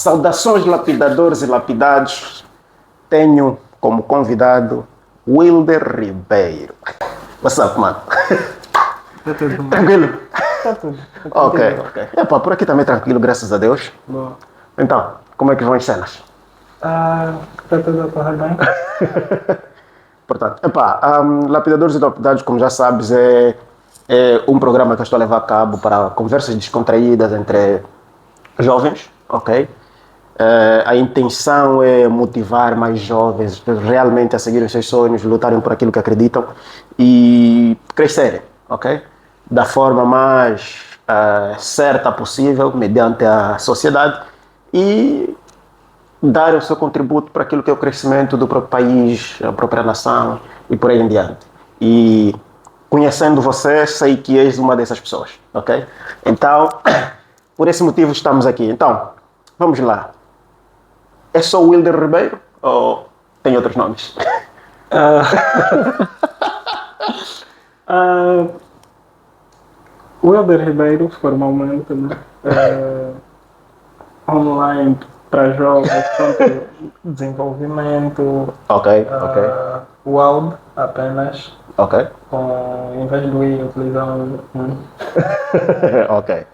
Saudações lapidadores e lapidados. Tenho como convidado Wilder Ribeiro. What's up, mano? Tá tudo bem. Tranquilo? Tá tudo. Ok. Epá, por aqui também tranquilo, graças a Deus. Boa. Então, como é que vão as cenas? Tá tudo a correr bem? Portanto, Lapidadores e Lapidados, como já sabes, é um programa que eu estou a levar a cabo para conversas descontraídas entre jovens, ok? A intenção é motivar mais jovens realmente a seguirem os seus sonhos, lutarem por aquilo que acreditam e crescerem, ok? Da forma mais certa possível, mediante a sociedade e dar o seu contributo para aquilo que é o crescimento do próprio país, a própria nação e por aí em diante. E conhecendo você, sei que és uma dessas pessoas, ok? Então, por esse motivo estamos aqui. Então, vamos lá. É só Wilder Ribeiro ou tem outros nomes? Wilder Ribeiro, formalmente, né? Online para jovens, pronto, desenvolvimento. Ok. Wild, apenas. Ok. Em vez do I, utilizamos Ok.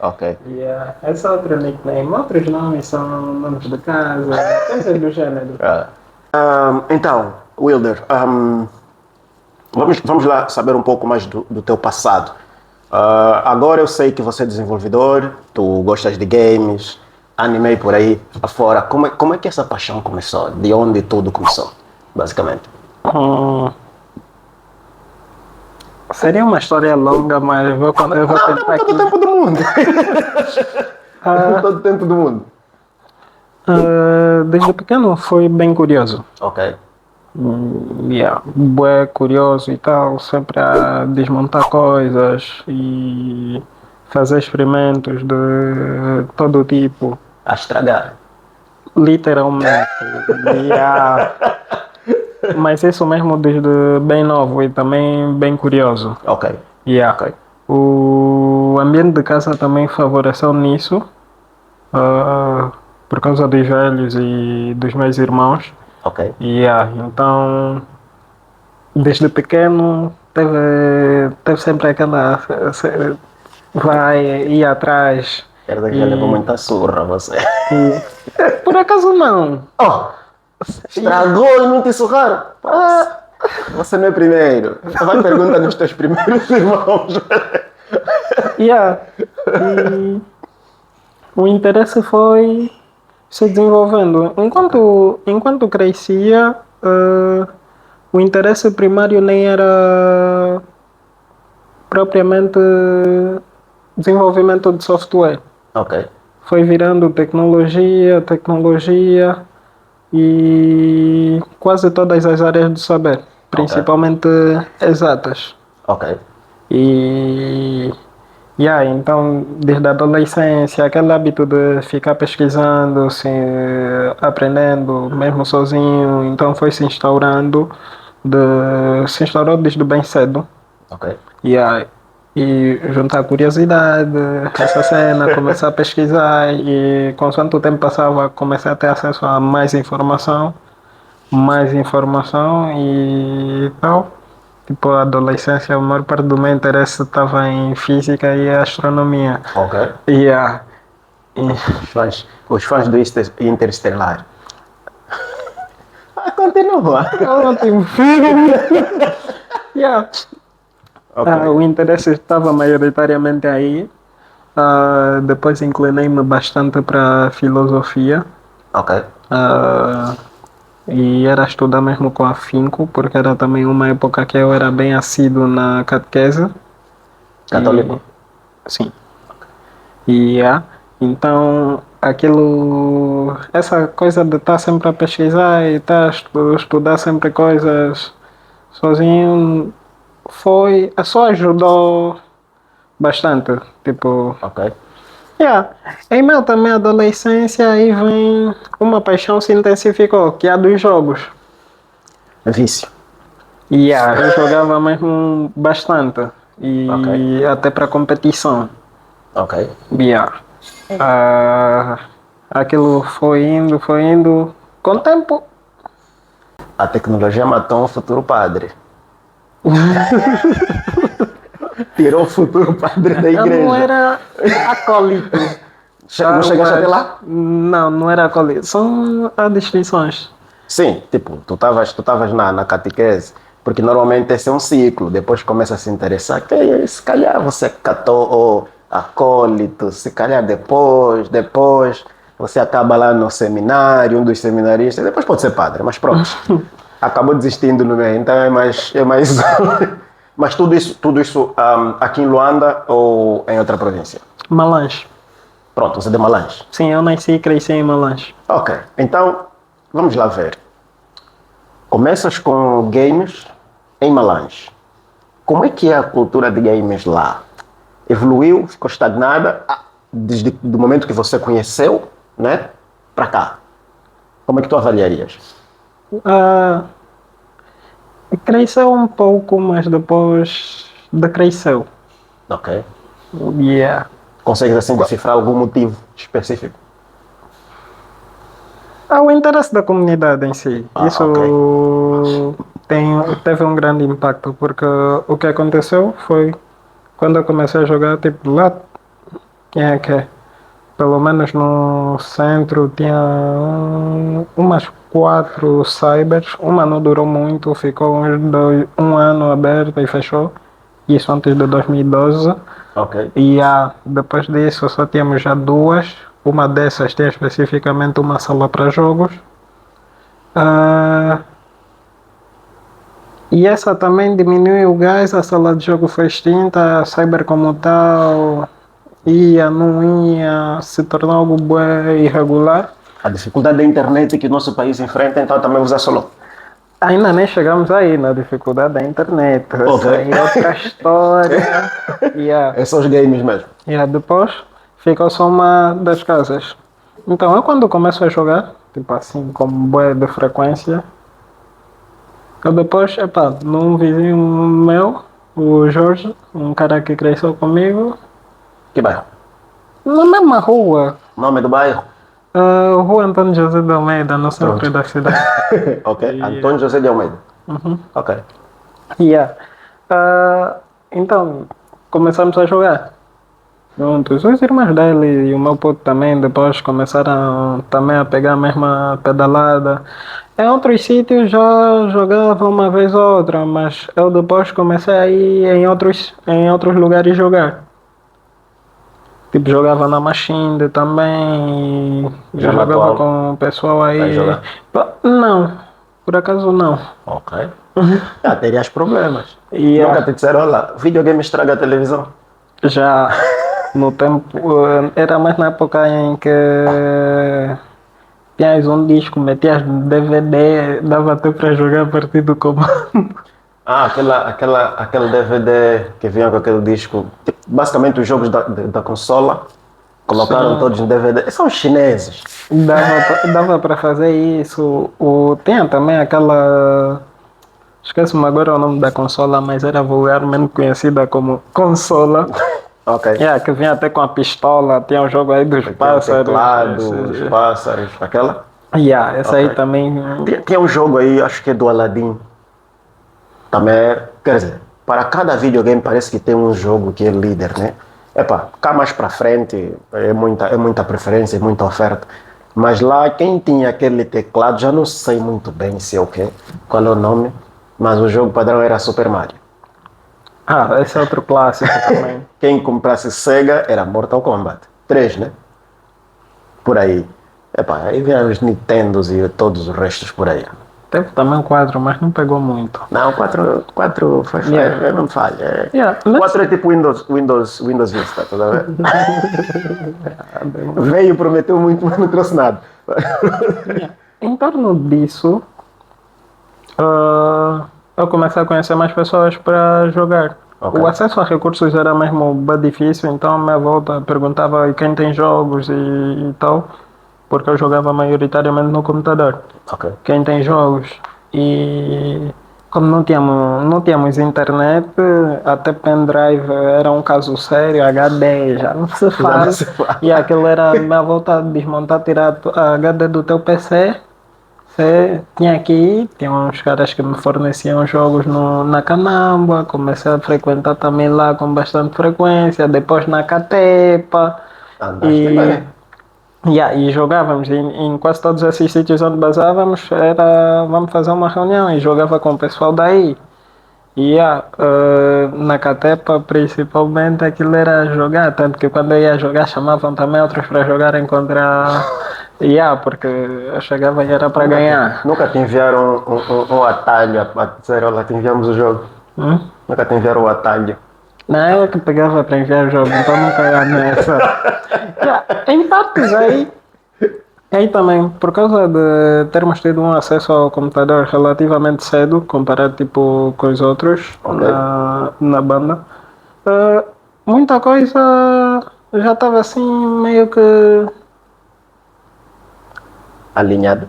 Yeah. É só outro nickname. Outros nomes são nomes de casa, coisas do gênero. Então, Wilder, vamos lá saber um pouco mais do teu passado. Agora eu sei que você é desenvolvedor, tu gostas de games, anime por aí afora. Como é que essa paixão começou? De onde tudo começou, basicamente? Seria uma história longa, mas eu vou tentar aqui. Todo o tempo do mundo. Todo o tempo do mundo. Desde pequeno fui bem curioso. Ok. Bué curioso e tal, sempre a desmontar coisas e fazer experimentos de todo tipo. A estragar. Literalmente. Mas isso mesmo desde bem novo e também bem curioso. Ok. Ok. O ambiente de casa também favoreceu nisso, por causa dos velhos e dos meus irmãos. Ok. Então, desde pequeno, teve sempre aquela. Vai ir atrás. Quero dizer que já levou muita surra você. Por acaso não. Estragou e não te surraram? Você não é primeiro. Vai perguntar nos teus primeiros irmãos. E o interesse foi se desenvolvendo. Enquanto crescia, o interesse primário nem era propriamente desenvolvimento de software. Ok. Foi virando tecnologia e quase todas as áreas do saber, principalmente exatas. Ok. Então, desde a adolescência, aquele hábito de ficar pesquisando, aprendendo, mesmo sozinho, então foi se instaurou desde bem cedo. Ok. E juntar curiosidade, essa cena, começar a pesquisar e consoante o tempo passava, comecei a ter acesso a mais informação e tal. Tipo, a adolescência, a maior parte do meu interesse estava em física e astronomia. Ok. Os fãs do Interstellar. Continua. Ótimo. O interesse estava maioritariamente aí. Depois inclinei-me bastante para filosofia. Ok. E era estudar mesmo com afinco, porque era também uma época que eu era bem assíduo na catequese. Católico? Sim. Então, essa coisa de estar sempre a pesquisar e estudar sempre coisas sozinho, só ajudou bastante. Tipo, Ok. Em meu também adolescência, aí vem uma paixão se intensificou, que é a dos jogos. Vício. Eu jogava mesmo bastante. E até para competição. Ok. Aquilo foi indo, foi indo. Com o tempo, A tecnologia matou um futuro padre. Tirou o futuro padre da eu não igreja. era acólito. Não chegaste até lá? Não, não era acólito. São as distinções. Sim, tipo, tu tavas na catequese, porque normalmente esse é um ciclo, depois começa a se interessar, que se calhar você é ou acólito, se calhar depois você acaba lá no seminário, um dos seminaristas, depois pode ser padre, mas pronto, acabou desistindo no meio, então é mais mas tudo isso aqui em Luanda ou em outra província? Malange. Pronto, você é de Malange. Sim, eu nasci e cresci em Malange. Ok, então vamos lá ver. Começas com games em Malange. Como é que é a cultura de games lá? Evoluiu, ficou estagnada desde o momento que você conheceu, né, para cá? Como é que tu avaliarias? Ah, cresceu um pouco, mas depois decresceu. Ok. Yeah. Consegues assim decifrar algum motivo específico? O interesse da comunidade em si. Ok. Isso teve um grande impacto, porque o que aconteceu foi quando eu comecei a jogar, tipo, lá, quem é que é? Pelo menos no centro tinha umas 4 cybers. Uma não durou muito, ficou um ano aberta e fechou. Isso antes de 2012. Ok. E depois disso só tínhamos já duas. Uma dessas tem especificamente uma sala para jogos. Ah, e essa também diminuiu o gás, a sala de jogo foi extinta, a cyber como tal ia, não ia, se tornou algo bem irregular. A dificuldade da internet que o nosso país enfrenta, então também vos assolou. Ainda nem chegamos aí na dificuldade da internet, Ok. essa aí é outra história. Yeah. É só os games mesmo. Depois ficou só uma das casas. Então eu quando começo a jogar, tipo assim, com boa de frequência, eu depois, num vizinho meu, o Jorge, um cara que cresceu comigo, Que bairro? na mesma rua, Nome do bairro? Rua Antônio José de Almeida, no centro Pronto. da cidade. Ok. E, Antônio José de Almeida. Ok. yeah. Então, começamos a jogar. Pronto, os irmãos dele e o meu puto também depois começaram também a pegar a mesma pedalada. Em outros sítios já jogava uma vez ou outra, mas eu depois comecei a ir em outros lugares jogar. Tipo, jogava na Machine também, Já já na jogava atual com o pessoal vai aí. jogar? Não, por acaso não. Ok. Terias problemas. E Nunca te disseram, olha, videogame estraga a televisão. já no tempo, era mais na época em que tinhas um disco, metias DVD, dava até para jogar a partir do comando. Aquele DVD que vinha com aquele disco. Tipo, basicamente os jogos da consola colocaram Sim, todos no DVD. São chineses. dava para fazer isso. Tinha também aquela. Esqueço-me agora o nome da consola, mas era vulgarmente conhecida como consola. Ok. Que vinha até com a pistola, tinha o jogo aí dos Aquele pássaros. teclado, os pássaros, aquela. Essa aí Ok. também. Tinha um jogo aí, acho que é do Aladdin. Também, quer dizer, para cada videogame parece que tem um jogo que é líder, né? Cá mais para frente é muita preferência, é muita oferta. Mas lá, quem tinha aquele teclado, já não sei muito bem se é o quê, qual é o nome, mas o jogo padrão era Super Mario. Esse é outro clássico também. Quem comprasse Sega era Mortal Kombat. 3, né? Por aí. Aí vieram os Nintendos e todos os restos por aí. Teve também o 4, mas não pegou muito. Não, 4 foi Yeah. não falha. Yeah, 4 é tipo Windows Vista, tá vendo? Veio, prometeu muito, mas não trouxe nada. Em torno disso, eu comecei a conhecer mais pessoas para jogar. Ok. O acesso a recursos era mesmo bem difícil, então a minha volta perguntava quem tem jogos e tal, porque eu jogava maioritariamente no computador. Ok. Quem tem jogos. E como não tínhamos internet, até pendrive era um caso sério, HD já não se Já não fala. se fala. E aquilo era a minha volta de desmontar, tirar a HD do teu PC. Você tinha que ir, tinha uns caras que me forneciam jogos na Canamba, comecei a frequentar também lá com bastante frequência, depois na Catepa. Andaste E bem. yeah, e jogávamos em quase todos esses sítios onde basávamos, era vamos fazer uma reunião e jogava com o pessoal daí. E na Catepa principalmente aquilo era jogar, tanto que quando eu ia jogar chamavam também outros para jogarem contra. Porque eu chegava e era para ganhar. Nunca te enviaram um atalho a dizer, olha, te enviamos o jogo. Hum? Nunca te enviaram o atalho. Não, eu que pegava para enviar o jogo, então nunca ia nessa. Em partes aí também, por causa de termos tido um acesso ao computador relativamente cedo, comparado tipo com os outros Ok. na banda, eh, muita coisa já estava assim meio que. Alinhado.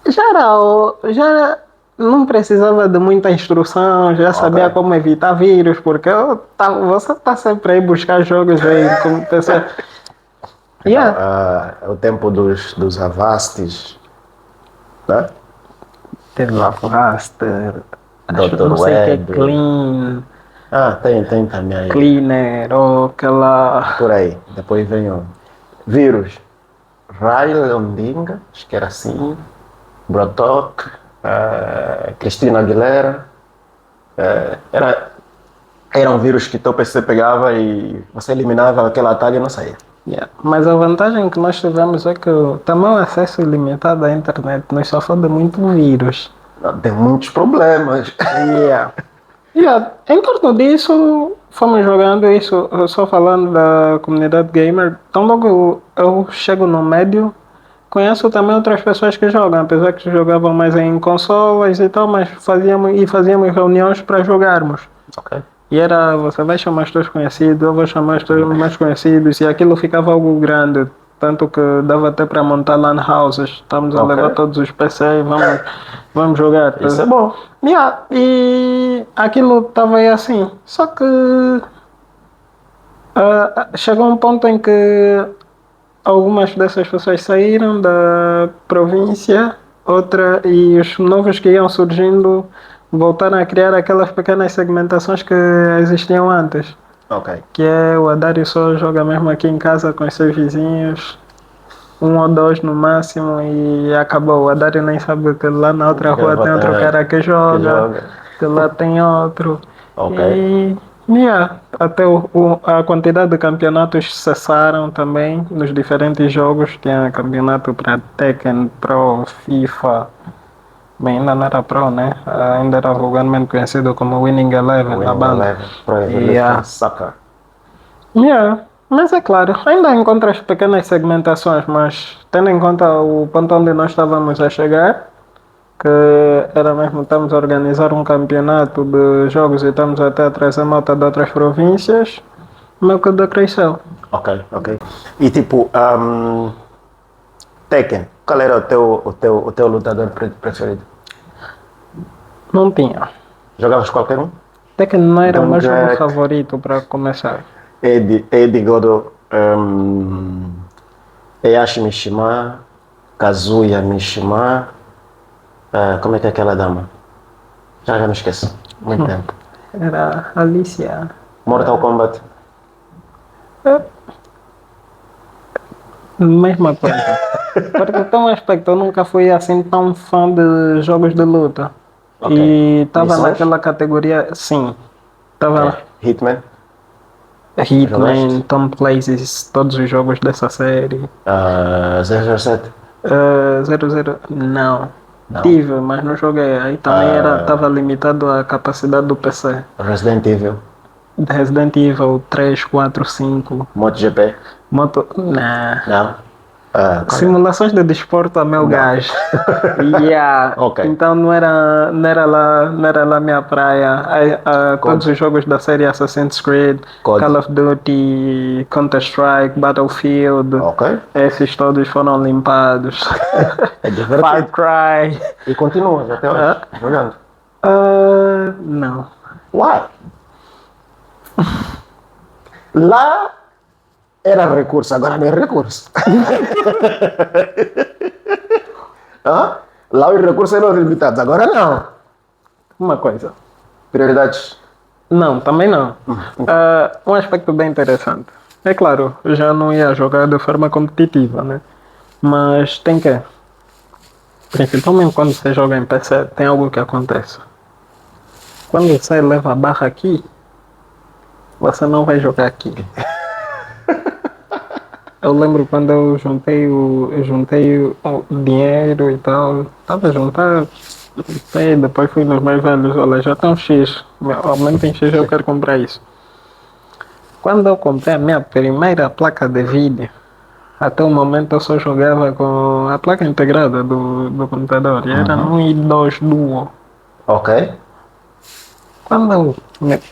Já não precisava de muita instrução, já sabia Ok. como evitar vírus, porque você está sempre aí buscar jogos aí como pessoa. Então, Yeah. é o tempo dos Avastis, né? Teve lá Raster, acho Dr. não sei o que é Web. Clean, Ah, tem também aí. Cleaner, ou aquela. Por aí. Depois vem o vírus. Riley Ondinga, acho que era assim. Brotok. Cristina Aguilera. Era um vírus que teu PC pegava e você eliminava aquele atalho e não saía. Yeah. Mas a vantagem que nós tivemos é que o tamanho acesso ilimitado à internet nos sofreu de muito vírus. Tem muitos problemas. Em torno disso, fomos jogando isso, eu só falando da comunidade gamer. Então logo eu chego no médio, conheço também outras pessoas que jogam, apesar que jogavam mais em consolas e tal, mas fazíamos reuniões para jogarmos. Ok. E era, você vai chamar os teus conhecidos, eu vou chamar os teus mais conhecidos, e aquilo ficava algo grande, tanto que dava até para montar LAN houses. Estamos a Ok. levar todos os PCs, vamos jogar. Isso é bom. E aquilo estava aí assim. Só que chegou um ponto em que algumas dessas pessoas saíram da província, e os novos que iam surgindo voltaram a criar aquelas pequenas segmentações que existiam antes. Ok. Que é o Adário só joga mesmo aqui em casa com os seus vizinhos, um ou dois no máximo, e acabou. O Adário nem sabe que lá na outra rua tem outro cara que joga, que lá tem outro. Ok. E até a quantidade de campeonatos cessaram também nos diferentes jogos. Tinha campeonato para Tekken, Pro, FIFA. Bem, ainda não era Pro, né? Ainda era vulgarmente conhecido como Winning Eleven na banda. Pro Evolution Soccer. Mas é claro, ainda encontras pequenas segmentações, mas tendo em conta o ponto onde nós estávamos a chegar, que era mesmo, estamos a organizar um campeonato de jogos e estamos até a trazer malta de outras províncias, meio que decresceu. Ok. E tipo, Tekken, qual era o teu lutador preferido? Não tinha. Jogavas qualquer um? Até que não era o Don meu jogo Jack. favorito para começar. Eddie Godo, Heihachi Mishima, Kazuya Mishima, como é que é aquela dama? Já me esqueci, muito tempo. Era Alicia. Mortal Kombat, Mesma coisa. Porque tem um aspecto, eu nunca fui assim tão fã de jogos de luta. Ok. E estava Missões? naquela categoria, sim. Estava Hitman, Hitman, Jogaste? Tom Clancy's, todos os jogos dessa série. 007, 00, não. Não. Tive, mas não joguei. Aí também estava limitado à capacidade do PC. Resident Evil, Resident Evil 3, 4, 5. MotoGP, Nah. não? Simulações de desporto a meu gás. Ok. Então não era lá minha praia. Todos os jogos da série Assassin's Creed, COD. Call of Duty, Counter-Strike, Battlefield, Ok. esses todos foram limpados. É Far divertido. Cry. E continuas até hoje, jogando. Não. Why? Lá era recurso, agora não é recurso. Hã? Lá os recursos eram limitados, agora não. Uma coisa. Prioridades. Não, também não. Um aspecto bem interessante. É claro, eu já não ia jogar de forma competitiva, né? Mas tem que. Principalmente quando você joga em PC, tem algo que acontece. Quando você leva a barra aqui, você não vai jogar aqui. Eu lembro quando eu juntei o dinheiro e tal, tava a juntar, e depois fui nos mais velhos, olha, já tem um X, aumenta em X, eu quero comprar isso. Quando eu comprei a minha primeira placa de vídeo, até o momento eu só jogava com a placa integrada do computador, e era no i2 Duo. Ok. Quando eu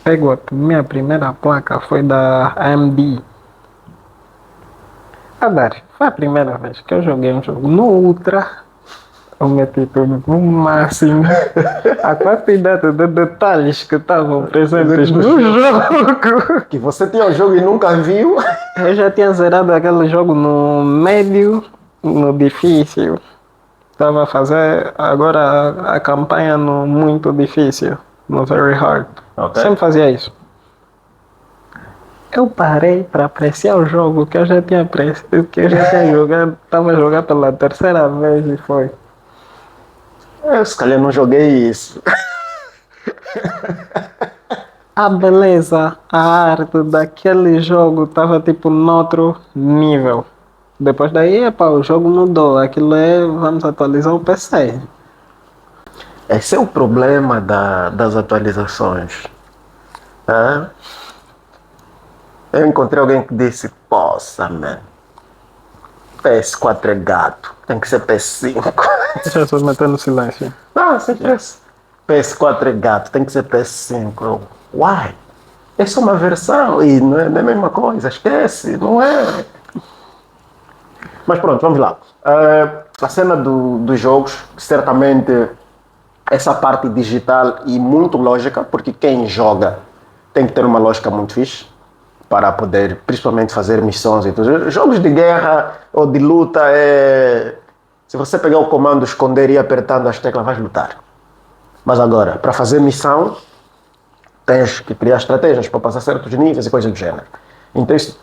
pego a minha primeira placa foi da AMD. Dar, foi a primeira vez que eu joguei um jogo no Ultra. Eu meti tudo no máximo. A quantidade de detalhes que estavam presentes no jogo. Que você tinha o jogo e nunca viu. Eu já tinha zerado aquele jogo no médio, no difícil. Estava a fazer agora a campanha no muito difícil, no very hard. Ok. Sempre fazia isso. Eu parei para apreciar o jogo que eu já tinha jogado, estava a jogar pela terceira vez e foi. Eu se calhar não joguei isso. A beleza, a arte daquele jogo estava tipo noutro nível. Depois daí, epá, o jogo mudou. Aquilo é, vamos atualizar o PC. Esse é o problema das atualizações. Hã? Eu encontrei alguém que disse, poça, man, PS4 é gato, tem que ser PS5. Deixa eu só meter no silêncio. Ah, sempre isso. PS4 é gato, tem que ser PS5. Eu, why? É só uma versão e não é a mesma coisa, esquece, não é. Mas pronto, vamos lá. A cena dos jogos, certamente essa parte digital e muito lógica, porque quem joga tem que ter uma lógica muito fixe para poder, principalmente, fazer missões e tudo. Jogos de guerra ou de luta é. Se você pegar o comando, esconder e ir apertando as teclas, vais lutar. Mas agora, para fazer missão, tens que criar estratégias para passar certos níveis e coisas do gênero. Então isso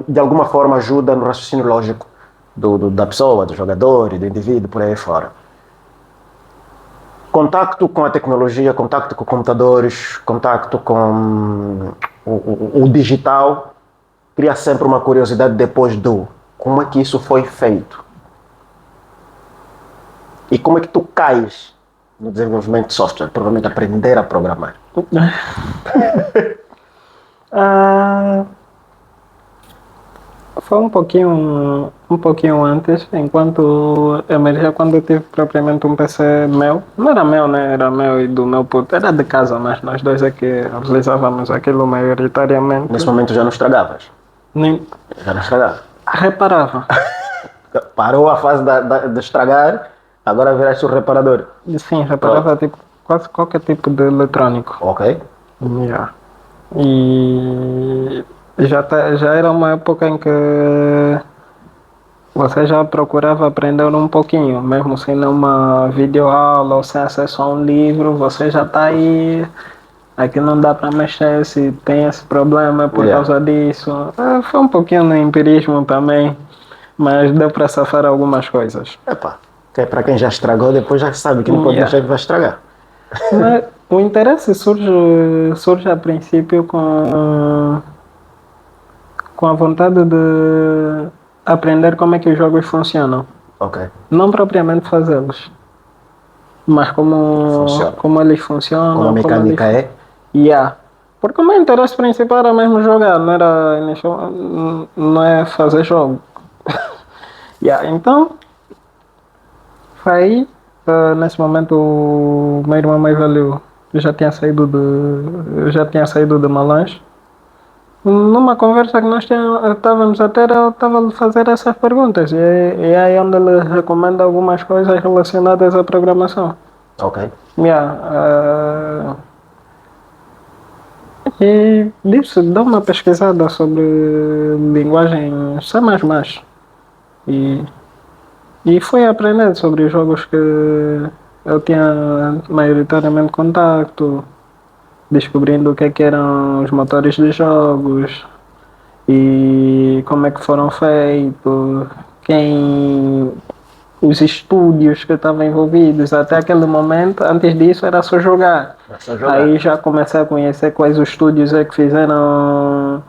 de alguma forma ajuda no raciocínio lógico da pessoa, do jogador e do indivíduo, por aí fora. Contacto com a tecnologia, contacto com computadores, contacto com o digital, cria sempre uma curiosidade depois do como é que isso foi feito. E como é que tu cais no desenvolvimento de software, provavelmente aprender a programar. Foi um pouquinho antes, enquanto emergia quando eu tive propriamente um PC meu. Não era meu, né? Era meu e do meu puto. Era de casa, mas nós dois é que utilizávamos aquilo maioritariamente. Nesse momento já não estragavas? Nem Já não estragava? reparava. Parou a fase de estragar, agora viraste o reparador. Sim, reparava tipo, quase qualquer tipo de eletrônico. Ok. Yeah. E já era uma época em que você já procurava aprender um pouquinho, mesmo sem uma videoaula ou sem acesso a um livro, você já está aí. Aqui não dá para mexer, se tem esse problema por causa disso. Foi um pouquinho no empirismo também, mas deu para safar algumas coisas. Epá, que é para quem já estragou, depois já sabe que não pode deixar que vai estragar. Mas o interesse surge a princípio com a vontade de aprender como é que os jogos funcionam. Ok. Não propriamente fazê-los, mas como eles funcionam. Como a mecânica é. Yeah. Porque o meu interesse principal era mesmo jogar, não é fazer jogo. Yeah. Então, foi aí, nesse momento, o meu irmão mais velho já tinha saído de Malange. Numa conversa que nós estávamos a ter, eu estava a fazer essas perguntas. E é aí onde ele recomenda algumas coisas relacionadas à programação. Ok. Yeah, e disso, dá uma pesquisada sobre linguagem C++. E, e fui aprendendo sobre os jogos que eu tinha maioritariamente contacto, descobrindo o que eram os motores de jogos e como é que foram feitos, quem os estúdios que estavam envolvidos. Até aquele momento, antes disso, era só jogar. É só jogar. Aí já comecei a conhecer quais os estúdios é que fizeram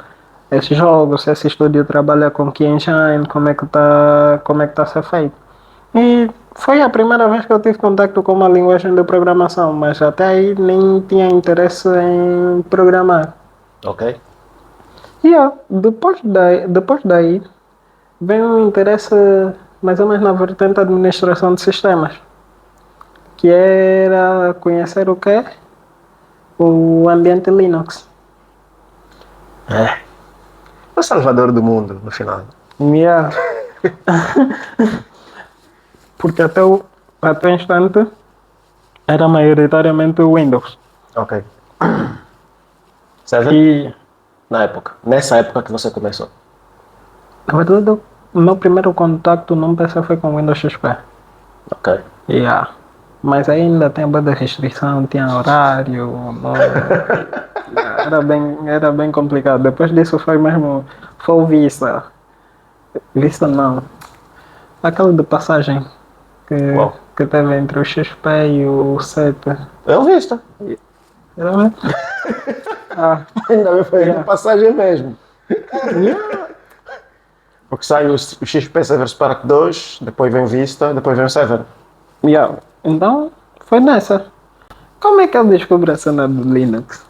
esses jogos, se esse estúdio trabalha com Key Engine, como é que tá a ser feito. E foi a primeira vez que eu tive contato com uma linguagem de programação, mas até aí nem tinha interesse em programar. Ok. E depois daí veio um interesse mais ou menos na vertente da administração de sistemas, que era conhecer o que? O ambiente Linux. É. O salvador do mundo, no final. Yeah. Porque até o instante era maioritariamente o Windows. Ok. Seven? E, Na época. Nessa época que você começou. na verdade, o meu primeiro contato num PC foi com o Windows XP. Ok. Yeah. Mas ainda tem boa de restrição, tinha horário, não, era bem complicado. Depois disso foi o Vista. Vista não. Aquele de passagem que, Uau. que teve entre o XP e o 7. Eu vi isto. Era mesmo? Ah, Ainda bem foi Yeah. de passagem mesmo. yeah. Porque sai o XP Sever Spark 2, depois vem o Vista, depois vem o Sever. Yeah. Então, foi nessa. Como é que eu descobri a cena do Linux?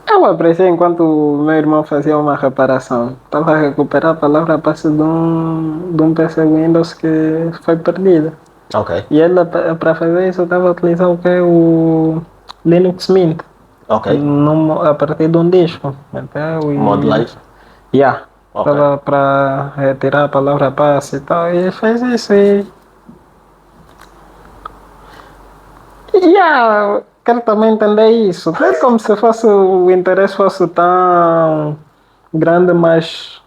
Eu apreciei enquanto o meu irmão fazia uma reparação. Estava a recuperar a palavra passe de um PC Windows que foi perdida. Ok. E ele, para fazer isso, estava a utilizar o que? O Linux Mint. Ok. A partir de um disco. Então, Mod live. Yeah. Ok. Estava para retirar a palavra passe e tal. E fez isso e. Yeah, quero também entender isso. Não é como se fosse o interesse fosse tão grande, mas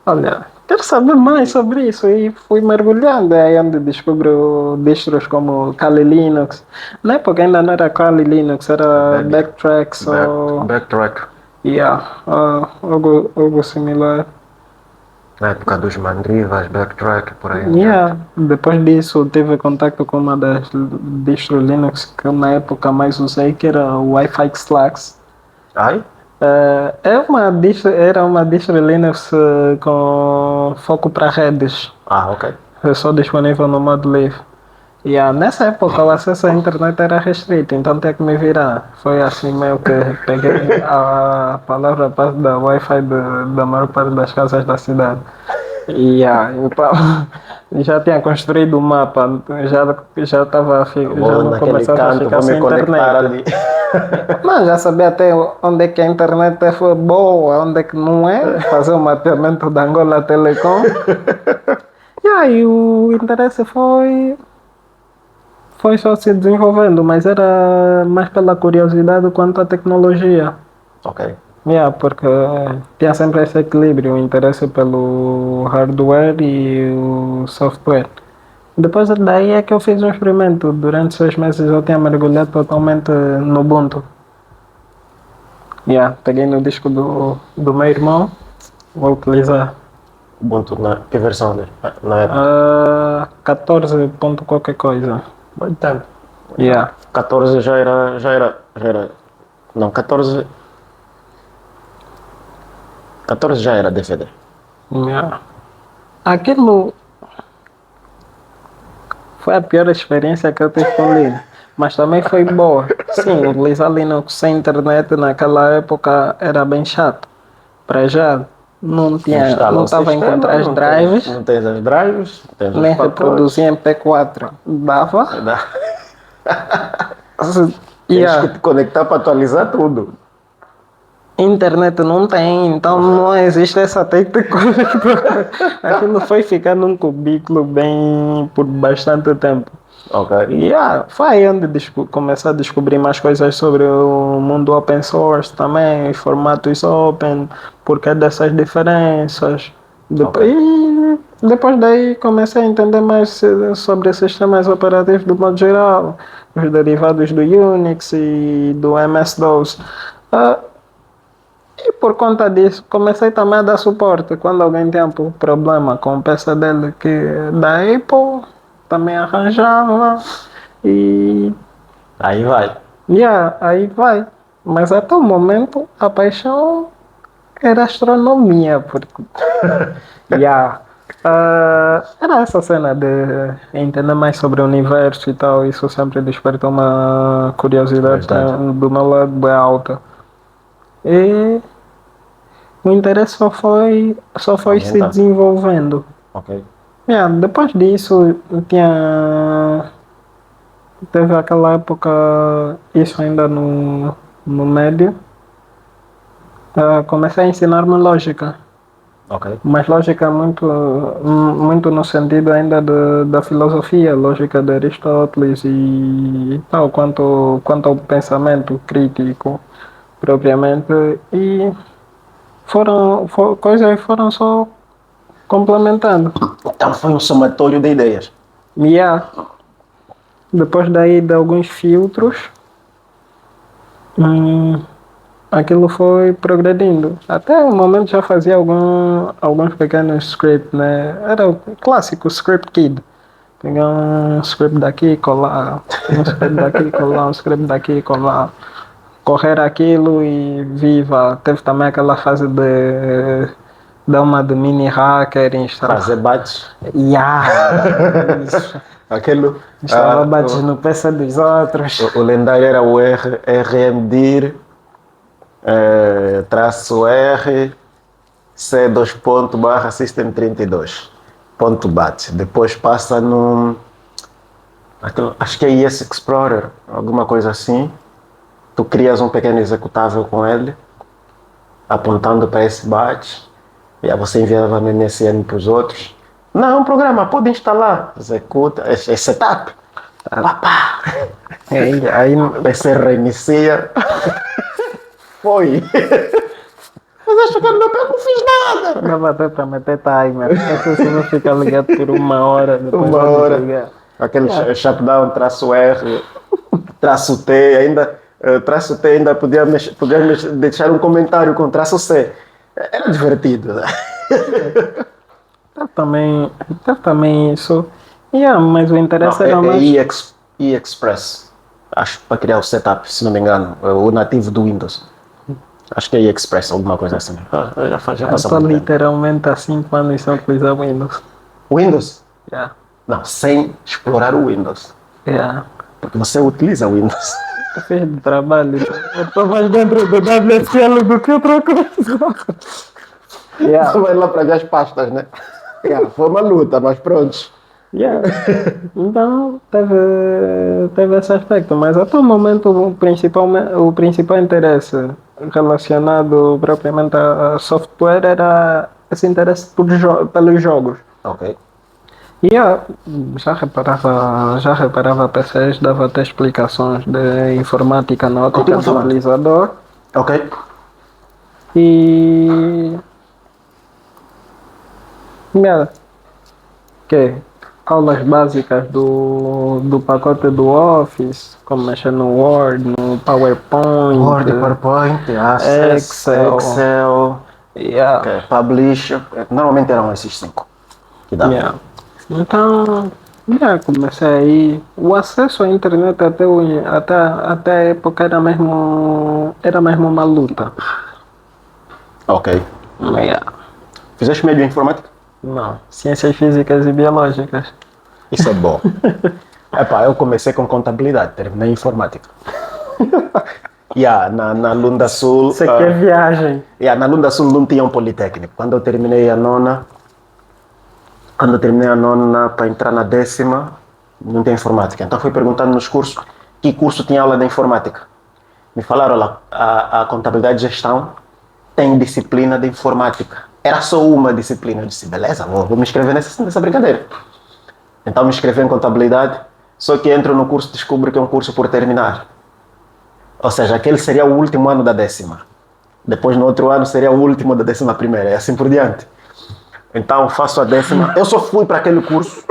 olha, quero saber mais sobre isso e fui mergulhando. É aí onde descubro distros como Kali Linux. Na época ainda não era Kali Linux, era Debian. Backtracks ou Backtrack. yeah, algo similar. Na época dos mandrivas, Backtrack, por aí. Yeah. Depois disso tive contato com uma das distros Linux que eu na época mais usei, que era o Wi-Fi Slacks. Ai? Era uma distro Linux com foco para redes, Ah, ok. só disponível no modo livre. Nessa época o acesso à internet era restrito, então tinha que me virar. Foi assim meio que peguei a palavra passe da Wi-Fi da maior parte das casas da cidade. Então já tinha construído o mapa, já estava Vou não naquele começava a canto, ficar vou me sem conectar internet. ali. Mas já sabia até onde é que a internet é boa, onde é que não é, fazer o mapeamento da Angola Telecom. E aí o interesse foi só se desenvolvendo, mas era mais pela curiosidade quanto à tecnologia. Ok. Porque tinha sempre esse equilíbrio, o interesse pelo hardware e o software. Depois daí é que eu fiz um experimento. Durante 6 meses eu tinha mergulhado totalmente no Ubuntu. Peguei no disco do meu irmão, vou utilizar. Ubuntu, que versão na época? 14 ponto qualquer coisa. Muito tempo. 14 já era. Não, 14. 14 já era DVD. Aquilo foi a pior experiência que eu tive com Linux, mas também foi boa. Sim, utilizar Linux sem internet naquela época era bem chato. Para já não Instala o estava a sistema, encontrar as não drives, Não tens as drives, tens os nem pacotes. reproduzir MP4 dava. Dá. Tens Yeah. que te conectar para atualizar tudo. Internet não tem, então não existe essa técnica. Aquilo foi ficar num cubículo bem por bastante tempo. Ok. Foi aí onde comecei a descobrir mais coisas sobre o mundo open source também, os formatos open, porque dessas diferenças. Ok. E depois daí comecei a entender mais sobre sistemas operativos do modo geral, os derivados do Unix e do MS-DOS. Ah, e por conta disso, comecei também a dar suporte quando alguém tem um problema com o PC dele que da Apple, também arranjava e Aí vai. aí vai. Mas até o momento a paixão era astronomia, porque yeah, era essa cena de entender mais sobre o universo e tal, isso sempre despertou uma curiosidade Curiosidade. do meu lado bem alta. E o interesse só foi se Aumentar. desenvolvendo. Ok. Depois disso, teve aquela época, isso ainda no médio, comecei a ensinar-me lógica, Ok. mas lógica muito no sentido ainda da filosofia, lógica de Aristóteles e tal, quanto ao pensamento crítico propriamente, e coisas foram só complementando. Então foi um somatório de ideias. Yeah. Depois daí de alguns filtros, hum, aquilo foi progredindo. Até o momento já fazia alguns pequenos scripts, né? Era o clássico script kid. Pegar um script daqui, colar, um script daqui, colar, um script daqui, colar. Correr aquilo e viva. Teve também aquela fase de dar uma de mini hacker, instalar. Fazer bates. Isso. Aquilo. Instalava bugs no PC dos outros. O lendário era o RMDIR, traço R, C2 ponto barra system 32 ponto bat. Depois passa no. Acho que é ES Explorer, alguma coisa assim. Tu crias um pequeno executável com ele, apontando para esse batch, e aí você enviava no MSN para os outros. Não, é um programa, pode instalar. Executa, é setup. Papá! Aí, O PC reinicia. Foi. Mas acho que eu não fiz nada. dava até para meter timer. Essa se não ficar ligado por 1 hora, depois Uma vai hora. desligar. Aquele shutdown, traço R, traço T, ainda. Traço T ainda podia deixar um comentário com traço C. Era divertido. Né? Teve também isso. Mas o Não, interesse é era mais. eExpress. Acho para criar o setup, se não me engano. O nativo do Windows. Acho que é eExpress, alguma coisa assim. Já Eu passou estou muito tempo. literalmente há 5 anos sem utilizar Windows. Windows? Yeah. Não, sem explorar o Windows. Yeah. Porque você utiliza o Windows. Eu fiz de trabalho. Eu estou mais dentro do WSL do que outra coisa. Você vai lá para ver as pastas, né? Foi uma luta, mas pronto. Então, teve esse aspecto, mas até o momento o principal interesse relacionado propriamente a software era esse interesse pelos jogos. Ok. E já reparava PCs, dava até explicações de informática na ótica Continua do falando. utilizador Ok. e que aulas básicas do pacote do Office, como mexer no Word, no PowerPoint, Word, PowerPoint, Access, Excel, yeah, okay, Publisher. Normalmente eram esses 5 que dá. yeah. Então, comecei aí. O acesso à internet até a época era mesmo uma luta. Ok. Yeah. Fizeste médio em informática? Não, ciências físicas e biológicas. Isso é bom. Epá, eu comecei com contabilidade, terminei em informática. Na Lunda Sul. Você quer viagem? Na Lunda Sul não tinha um politécnico. Quando eu terminei a nona para entrar na 10ª, não tem informática. Então fui perguntando nos cursos que curso tinha aula de informática. Me falaram lá, a contabilidade e gestão tem disciplina de informática. Era só uma disciplina. Eu disse, beleza, vou me inscrever nessa brincadeira. Então me inscrevi em contabilidade, Só que entro no curso e descubro que é um curso por terminar. Ou seja, aquele seria o último ano da 10ª. Depois, no outro ano, seria o último da 11ª, e assim por diante. Então, faço a 10ª. Eu só fui para aquele curso,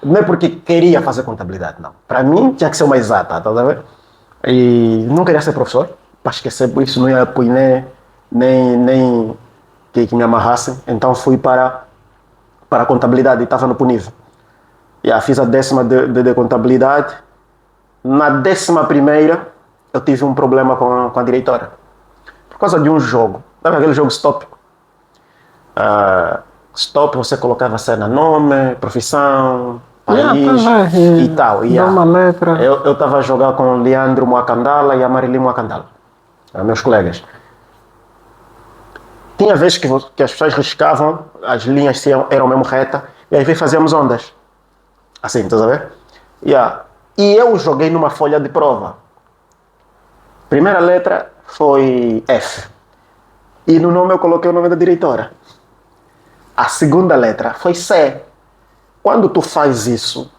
não é porque queria fazer contabilidade, não. Para mim, tinha que ser uma exata, tá vendo? E não queria ser professor, para esquecer, por isso não ia apoiar nem que me amarrassem. Então, fui para a contabilidade e estava no Puniv. Fiz a 10ª de contabilidade. Na 11ª, eu tive um problema com a diretora. Por causa de um jogo. Sabe aquele jogo Stop? Stop, você colocava cena, nome, profissão, país e tal. Dá uma letra. Eu estava a jogar com o Leandro Moacandala e a Marili Moacandala, meus colegas. Tinha vezes que as pessoas riscavam, as linhas eram mesmo retas, e às vezes fazíamos ondas. Assim, estás a ver? E eu joguei numa folha de prova. Primeira letra foi F. E no nome eu coloquei o nome da diretora. A segunda letra foi C. Quando tu faz isso,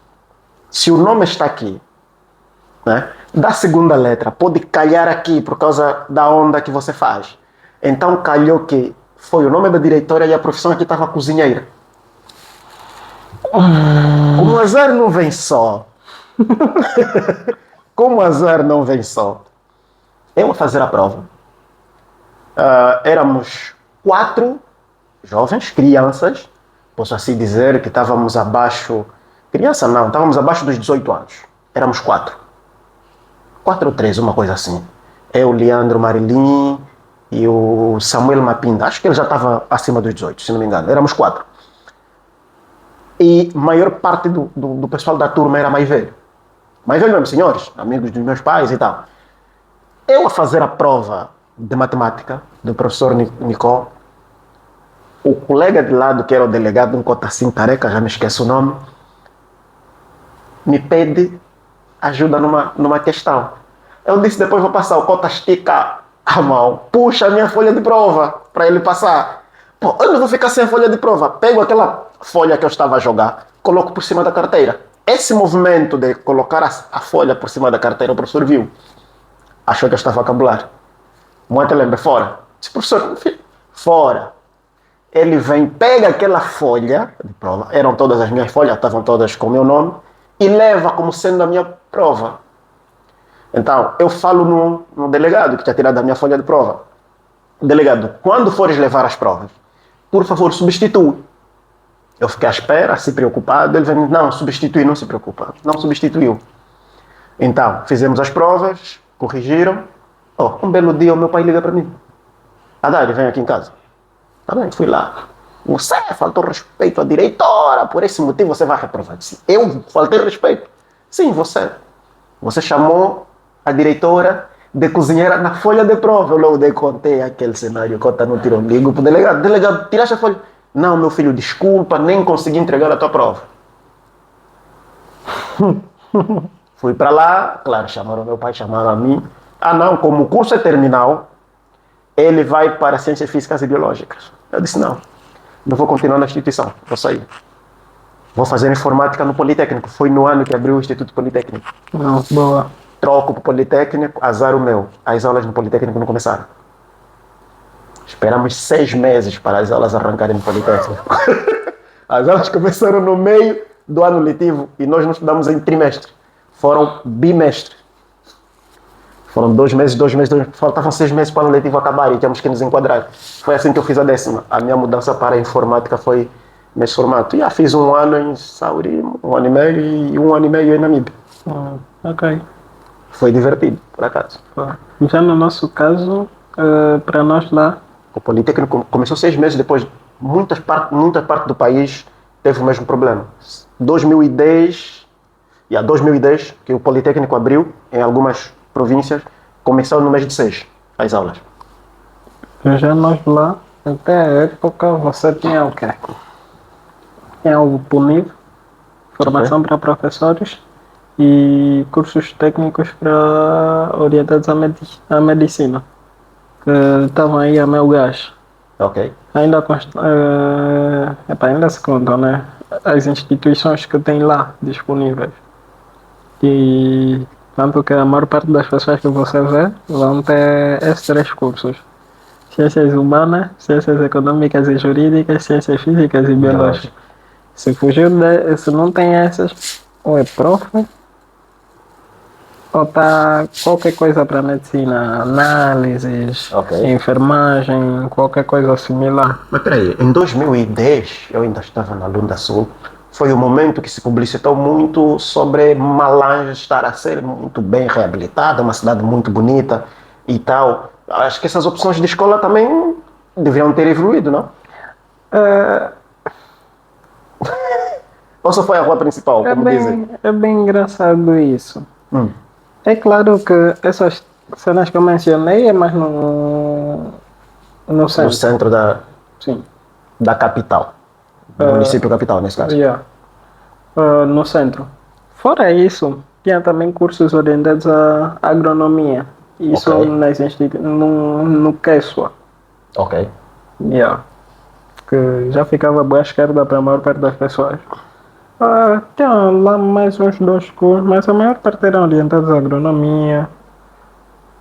se o nome está aqui, né, da segunda letra pode calhar aqui por causa da onda que você faz. Então calhou que foi o nome da diretora e a profissão aqui estava cozinheira. Como o azar não vem só. Como o azar não vem só. Eu vou fazer a prova. Éramos 4 jovens, crianças, posso assim dizer que estávamos abaixo, criança não, estávamos abaixo dos 18 anos, éramos 4 ou 3, uma coisa assim. Eu, Leandro Marilim e o Samuel Mapinda, acho que ele já estava acima dos 18, se não me engano, éramos 4. E a maior parte do pessoal da turma era mais velho mesmo, senhores, amigos dos meus pais e tal. Eu a fazer a prova de matemática do professor Nicó, o colega de lado, que era o delegado, um cota assim careca, já me esqueço o nome, me pede ajuda numa questão. Eu disse, depois vou passar, o cota estica a mão, puxa a minha folha de prova para ele passar. Pô, eu não vou ficar sem a folha de prova. Pego aquela folha que eu estava a jogar, coloco por cima da carteira. Esse movimento de colocar a folha por cima da carteira, o professor viu. Achou que eu estava a cabular. Muito lembra, fora. Disse, professor, fora. Ele vem, pega aquela folha de prova, eram todas as minhas folhas, estavam todas com o meu nome, e leva como sendo a minha prova. Então, eu falo no delegado que tinha tirado a minha folha de prova. Delegado, quando fores levar as provas, por favor, substitui. Eu fiquei à espera, se preocupado, ele vem, não, substitui, não se preocupa. Não substituiu. Então, fizemos as provas, corrigiram. Um belo dia o meu pai liga para mim. Haddad, vem aqui em casa. Tá bem, fui lá. Você faltou respeito à diretora, por esse motivo você vai reprovar. Disse, eu faltei respeito? Sim, você. Você chamou a diretora de cozinheira na folha de prova. Eu logo contei aquele cenário, conta no tiro, ligo pro delegado. Delegado, tiraste a folha? Não, meu filho, desculpa, nem consegui entregar a tua prova. Fui para lá, claro, chamaram meu pai, chamaram a mim. Não, como o curso é terminal, ele vai para Ciências Físicas e Biológicas. Eu disse, não vou continuar na instituição, vou sair. Vou fazer informática no Politécnico. Foi no ano que abriu o Instituto Politécnico. Boa. Troco para o Politécnico, azar o meu. As aulas no Politécnico não começaram. Esperamos 6 meses para as aulas arrancarem no Politécnico. As aulas começaram no meio do ano letivo e nós não estudamos em trimestre. Foram bimestres. Foram 2 meses, faltavam 6 meses para o ano letivo acabar e tínhamos que nos enquadrar. Foi assim que eu fiz a 10ª. A minha mudança para a informática foi nesse formato. E fiz 1 ano em Sauri, 1 ano e meio e 1 ano e meio em Namíbia. Ok. Foi divertido, por acaso. Já no nosso caso, para nós lá, o Politécnico começou 6 meses depois. Muita parte do país teve o mesmo problema. 2010, que o Politécnico abriu em algumas províncias, começou no mês de 6 as aulas. Já nós lá, até a época, você tinha o quê? Tinha o PUNIV, formação para professores, e cursos técnicos para orientados à medicina, que estavam aí a meu gás. Ok. Ainda se contam, né? As instituições que tem lá disponíveis. E tanto que a maior parte das pessoas que você vê vão ter esses três cursos. Ciências humanas, ciências econômicas e jurídicas, ciências físicas e biológicas. Biológico. Se não tem essas, ou é prof, ou tá qualquer coisa para medicina, análises, Ok. enfermagem, qualquer coisa similar. Mas peraí, em 2010, eu ainda estava na Lunda Sul, foi o momento que se publicitou muito sobre Malange estar a ser muito bem reabilitada, uma cidade muito bonita e tal. Acho que essas opções de escola também deveriam ter evoluído, não? É, Ou só foi a rua principal, como dizem? é bem engraçado isso. Hum, É claro que essas cenas que eu mencionei é mais no no centro, centro sim. da capital, do município capital, nesse caso. Yeah. No centro. Fora isso, tinha também cursos orientados à agronomia. Isso Ok, no QESWA. ok. Yeah. Que já ficava boa esquerda para a maior parte das pessoas. Tinha lá mais uns dois cursos, mas a maior parte eram orientados à agronomia.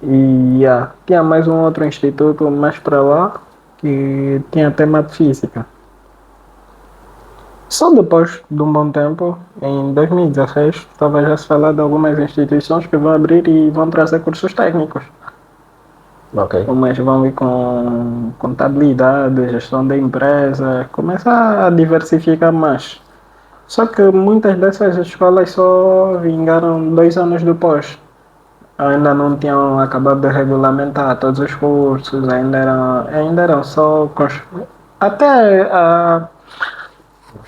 E tinha mais um outro instituto mais para lá que tinha tema de física. Só depois de um bom tempo, em 2016, estava já se falar de algumas instituições que vão abrir e vão trazer cursos técnicos. Ok. Umas vão vir com contabilidade, gestão da empresa, começa a diversificar mais. Só que muitas dessas escolas só vingaram 2 anos depois. Ainda não tinham acabado de regulamentar todos os cursos, ainda eram só. Até a.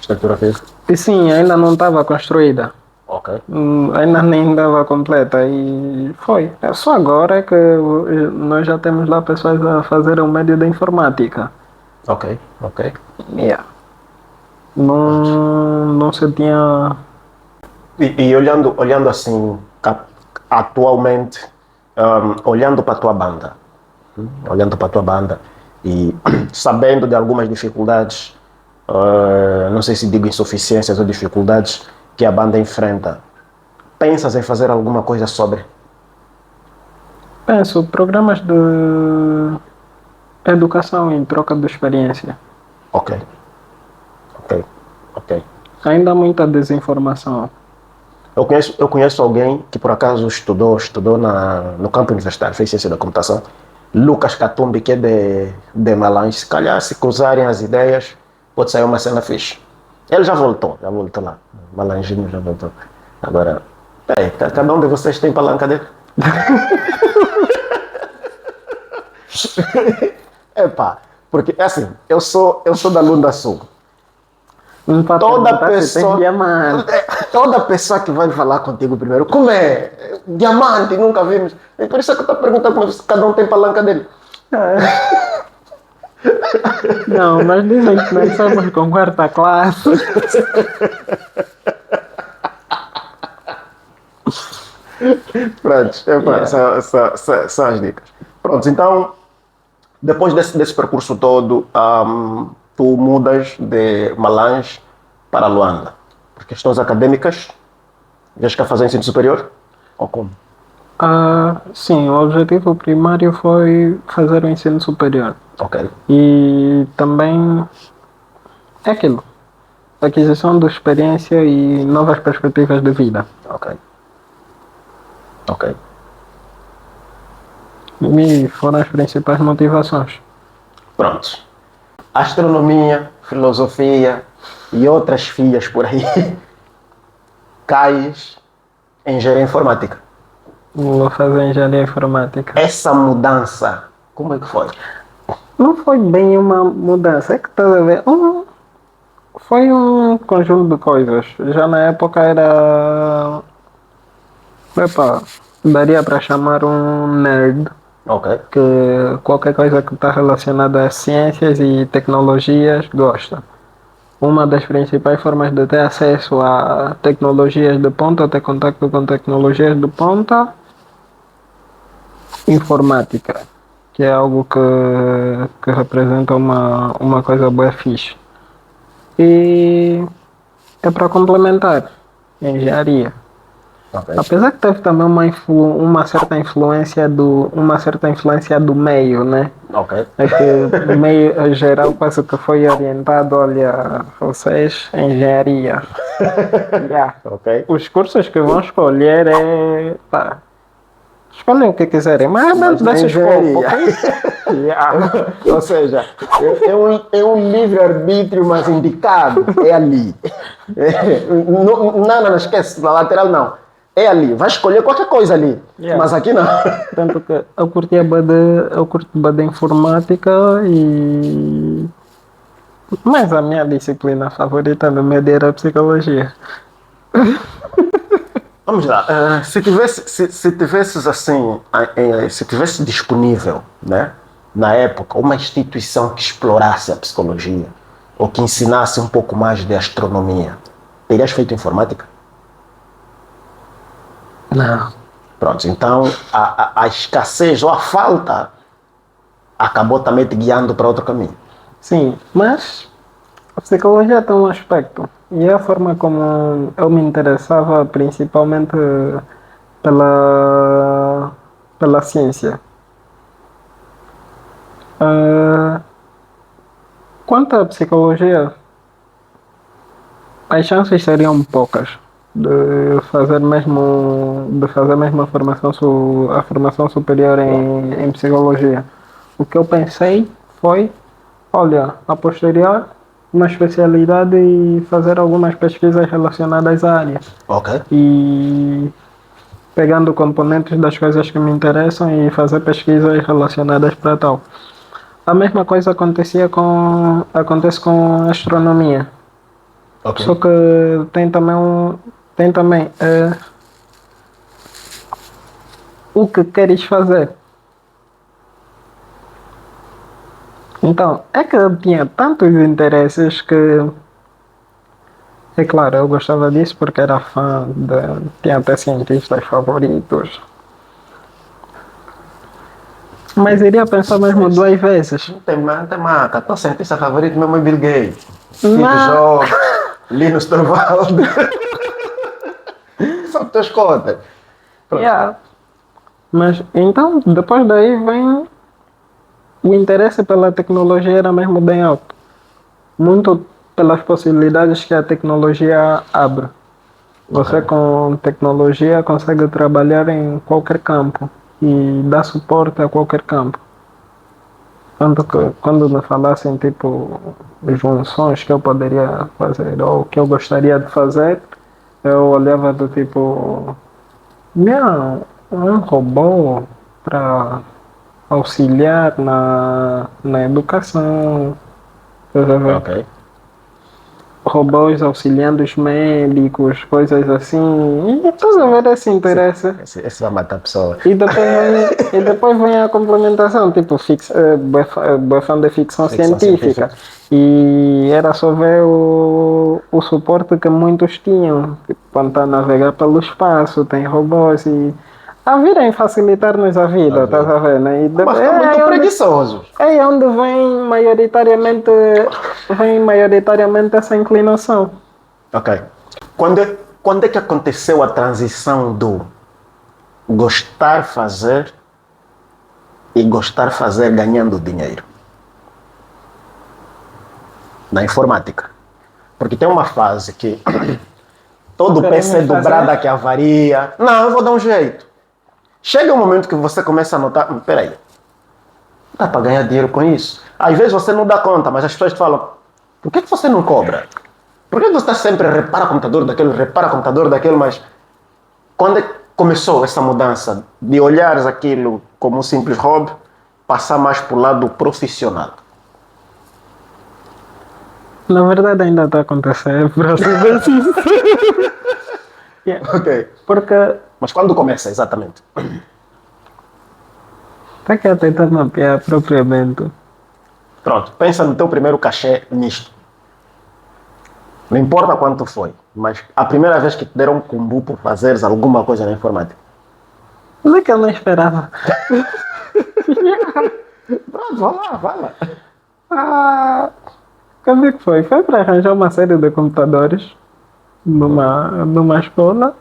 Estrutura física. E sim, ainda não estava construída. Ok. Ainda nem estava completa. E foi. É só agora que nós já temos lá pessoas a fazer o médio da informática. Ok, ok. Yeah. Não se tinha. E olhando assim, atualmente, olhando para a tua banda, olhando para a tua banda e sabendo de algumas dificuldades, não sei se digo insuficiências ou dificuldades que a banda enfrenta, pensas em fazer alguma coisa sobre? Penso, programas de educação em troca de experiência. Ok, ok, ok. Ainda há muita desinformação. Eu conheço alguém que por acaso estudou no campo universitário, fez ciência da computação. Lucas Catumbi, que é de Malange. Se calhar, se cruzarem as ideias, pode sair uma cena fixe. Ele já voltou lá. Malanginho já voltou. Agora, cada um de vocês tem palanca dele. Epá, porque assim, eu sou da Lunda Sul. Para Toda perguntar se tem pessoa, diamante. toda pessoa que vai falar contigo primeiro, como é? Diamante, nunca vimos. E por isso é que eu estou perguntando como cada um tem palanca dele. Não, mas dizem que nós somos com quarta classe. Pronto, são as dicas. Pronto, então, depois desse percurso todo, tu mudas de Malange para Luanda. Por questões acadêmicas, já quer fazer ensino superior? Ou como? Sim, o objetivo primário foi fazer o ensino superior. Ok, E também é aquilo, aquisição de experiência e novas perspectivas de vida. ok, ok. E foram as principais motivações. Pronto. Astronomia, filosofia e outras filhas por aí. Cais em engenharia informática. Vou fazer engenharia informática. Essa mudança, como é que foi? Não foi bem uma mudança, é que estás a ver? Foi um conjunto de coisas. Já na época era. Epa, daria para chamar um nerd, Ok, que qualquer coisa que está relacionada a ciências e tecnologias gosta. Uma das principais formas de ter acesso a tecnologias de ponta, ter contato com tecnologias de ponta, informática, que é algo que representa uma coisa boa fixe. E é para complementar engenharia. Ok. Apesar que teve também uma certa influência do meio, né? Ok. É que o meio geral quase que foi orientado, olha, vocês, engenharia. Yeah. Ok. Os cursos que vão escolher pá, escolhem o que quiserem, mas é Mas dentro na desse escopo, engenharia. ok? Yeah. Ou seja, é um livre-arbítrio, mas indicado. É ali. Não, não, esquece, na lateral não. É ali. Vai escolher qualquer coisa ali. Yeah. Mas aqui não. Tanto que eu curto bué de informática e mas a minha disciplina favorita no meu dia era psicologia. Vamos lá. Se tivesses assim, se tivesse disponível, né, na época, uma instituição que explorasse a psicologia ou que ensinasse um pouco mais de astronomia, terias feito informática? Não. Pronto, então a escassez ou a falta acabou também te guiando para outro caminho. Sim, mas a psicologia tem um aspecto. E é a forma como eu me interessava principalmente pela, pela ciência. Ah, quanto à psicologia, as chances seriam poucas de fazer mesmo a formação superior em psicologia. O que eu pensei foi, olha, a posterior, uma especialidade e fazer algumas pesquisas relacionadas à área. Ok? E pegando componentes das coisas que me interessam e fazer pesquisas relacionadas para tal. A mesma coisa acontece com astronomia. Ok. Só que tem também o que queres fazer. Então, é que eu tinha tantos interesses que, é claro, eu gostava disso porque era tinha até cientistas favoritos. Mas iria pensar mesmo duas vezes. Não tem marca. Tua cientista favorito mesmo é Bill Gates. Steve Não, Jobs, Linus Torvalds. São teus contas. Pronto. yeah. Mas então, depois daí vem o interesse pela tecnologia era mesmo bem alto. Muito pelas possibilidades que a tecnologia abre. Você Ok. com tecnologia consegue trabalhar em qualquer campo e dar suporte a qualquer campo. Tanto que quando me falassem tipo junções que eu poderia fazer ou que eu gostaria de fazer, eu olhava do tipo, não, um robô para auxiliar na educação, estás a ver? Ok. Robôs auxiliando os médicos, coisas assim. E estás a ver esse interesse. Esse vai matar a pessoa. E depois vem a complementação, tipo, bué fã de ficção Ficção científica. científica. E era só ver o suporte que muitos tinham. Tipo, quando está a navegar pelo espaço, tem robôs e a virem facilitar-nos a vida, estás a ver, né? Mas estão muito preguiçosos. É aí onde vem maioritariamente essa inclinação. Ok. Quando é que aconteceu a transição do gostar fazer e gostar fazer ganhando dinheiro? Na informática. Porque tem uma fase que todo PC dobrado que avaria. Não, eu vou dar um jeito. Chega um momento que você começa a notar, peraí, dá para ganhar dinheiro com isso? Às vezes você não dá conta, mas as pessoas te falam, por que você não cobra? Por que você está sempre repara computador daquele, mas quando é que começou essa mudança de olhares aquilo como um simples hobby, passar mais para o lado profissional? Na verdade ainda está a acontecer, para ser sincero. Yeah. Ok. Porque Mas quando começa, exatamente? está aqui a tentar mapear propriamente. Pronto, pensa no teu primeiro cachê nisto. Não importa quanto foi, mas a primeira vez que te deram um cumbu por fazeres alguma coisa na informática. Não é que eu não esperava. Pronto, vai lá. Ah, como é que foi? Foi para arranjar uma série de computadores numa escola.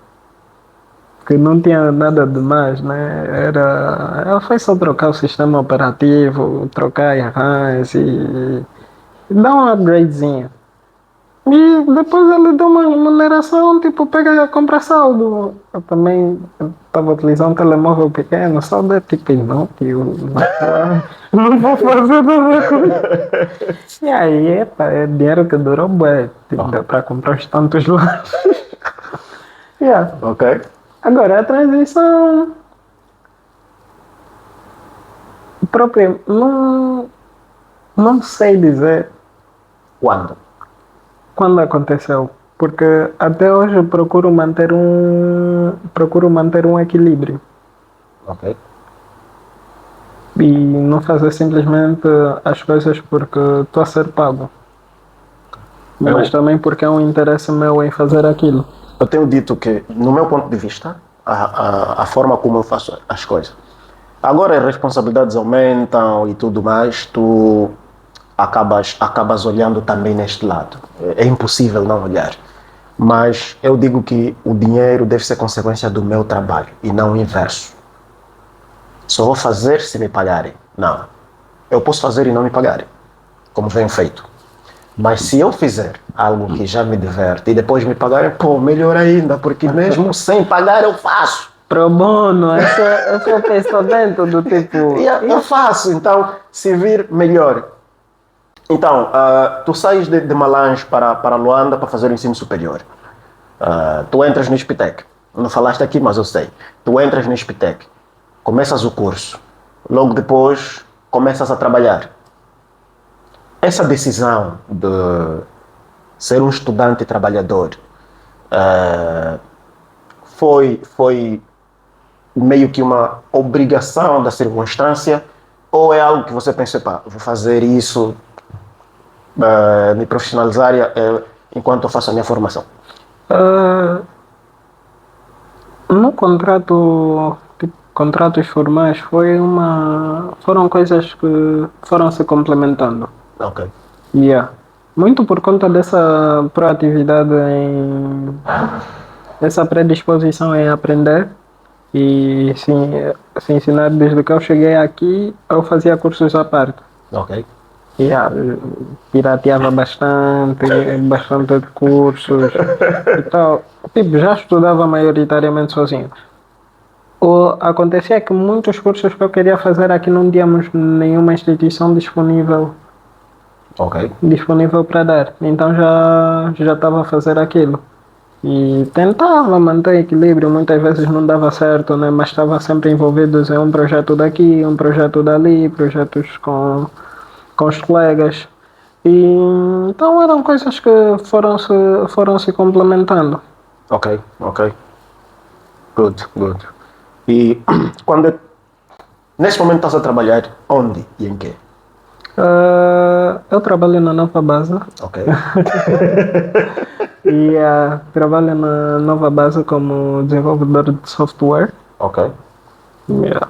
que não tinha nada demais, né? Foi só trocar o sistema operativo, trocar as RAMs e dar um upgradezinho. E depois ele deu uma remuneração, tipo, pega, compra saldo. Eu também estava utilizando um telemóvel pequeno, saldo é tipo inútil, não vou fazer nada com isso. E aí, epa, é dinheiro que durou bué, tipo, deu para comprar os tantos lá. Yeah. Ok. Agora, a transição própria, não sei dizer Quando? quando aconteceu, porque até hoje eu procuro manter um equilíbrio Ok. e não fazer simplesmente as coisas porque estou a ser pago, mas Eu, também porque é um interesse meu em fazer aquilo. eu tenho dito que, no meu ponto de vista, a forma como eu faço as coisas. Agora as responsabilidades aumentam e tudo mais, tu acabas olhando também neste lado. É impossível não olhar. Mas eu digo que o dinheiro deve ser consequência do meu trabalho e não o inverso. Só vou fazer se me pagarem. Não. Eu posso fazer e não me pagarem, como venho feito. Mas se eu fizer algo que já me diverte e depois me pagarem, pô, melhor ainda, porque mesmo sem pagar eu faço. Pro bono, esse é o pensamento do tipo. E eu faço, então, se vir, melhor. Então, tu sais de Malange para Luanda para fazer o ensino superior. Tu entras no Spitec. Não falaste aqui, mas eu sei. Tu entras no Spitec, começas o curso. Logo depois, começas a trabalhar. Essa decisão de ser um estudante trabalhador foi meio que uma obrigação da circunstância ou é algo que você pensa, pá, vou fazer isso, me profissionalizar enquanto eu faço a minha formação? ah, no contrato, tipo, contratos formais foram coisas que foram se complementando. Ok. Yeah. Muito por conta dessa proatividade essa predisposição em aprender e se ensinar desde que eu cheguei aqui, eu fazia cursos à parte. Ok. Yeah, pirateava bastante cursos e tal. Tipo, já estudava maioritariamente sozinho. Acontecia que muitos cursos que eu queria fazer aqui não tínhamos nenhuma instituição Ok. disponível para dar. Então já estava a fazer aquilo. E tentava manter equilíbrio, muitas vezes não dava certo, né? Mas estava sempre envolvido em um projeto daqui, um projeto dali, projetos com os colegas. E então eram coisas que foram se complementando. Ok. Ok. Good, good. E quando, nesse momento estás a trabalhar, onde e em quê? Eu trabalho na Nova Base Ok. e trabalho na Nova Base como desenvolvedor de software. Ok. Yeah.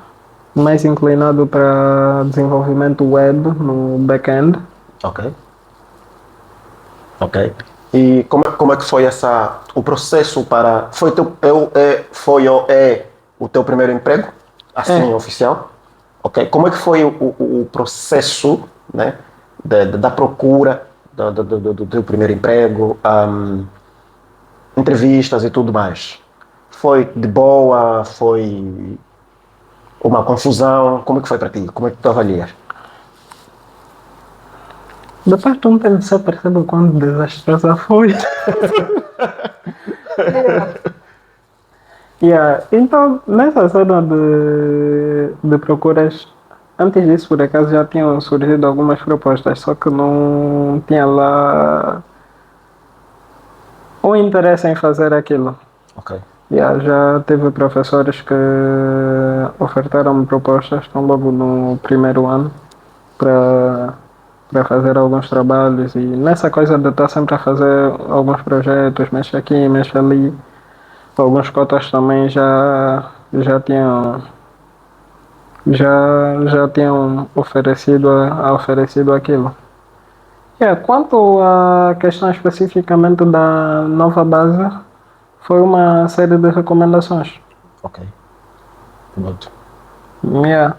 Mais inclinado para desenvolvimento web no back-end. Ok. Ok. E como é que foi o processo para... Foi ou é o teu primeiro emprego? Assim, É. oficial? Ok. Como é que foi o processo, né, da procura do teu primeiro emprego, entrevistas e tudo mais? Foi de boa? Foi uma confusão? Como é que foi para ti? Como é que tu avalias? Depois de um tempo só percebo o quão desastrosa foi. Yeah. Então, nessa zona de procuras, antes disso, por acaso, já tinham surgido algumas propostas, só que não tinha lá o interesse em fazer aquilo. Ok. Yeah, já teve professores que ofertaram propostas, estão logo no primeiro ano, para fazer alguns trabalhos e nessa coisa de estar sempre a fazer alguns projetos, mexe aqui, mexe ali. Alguns cotas também já tinham já tinham oferecido aquilo. Quanto à questão especificamente da nova base, foi uma série de recomendações. Ok. Pronto. Yeah.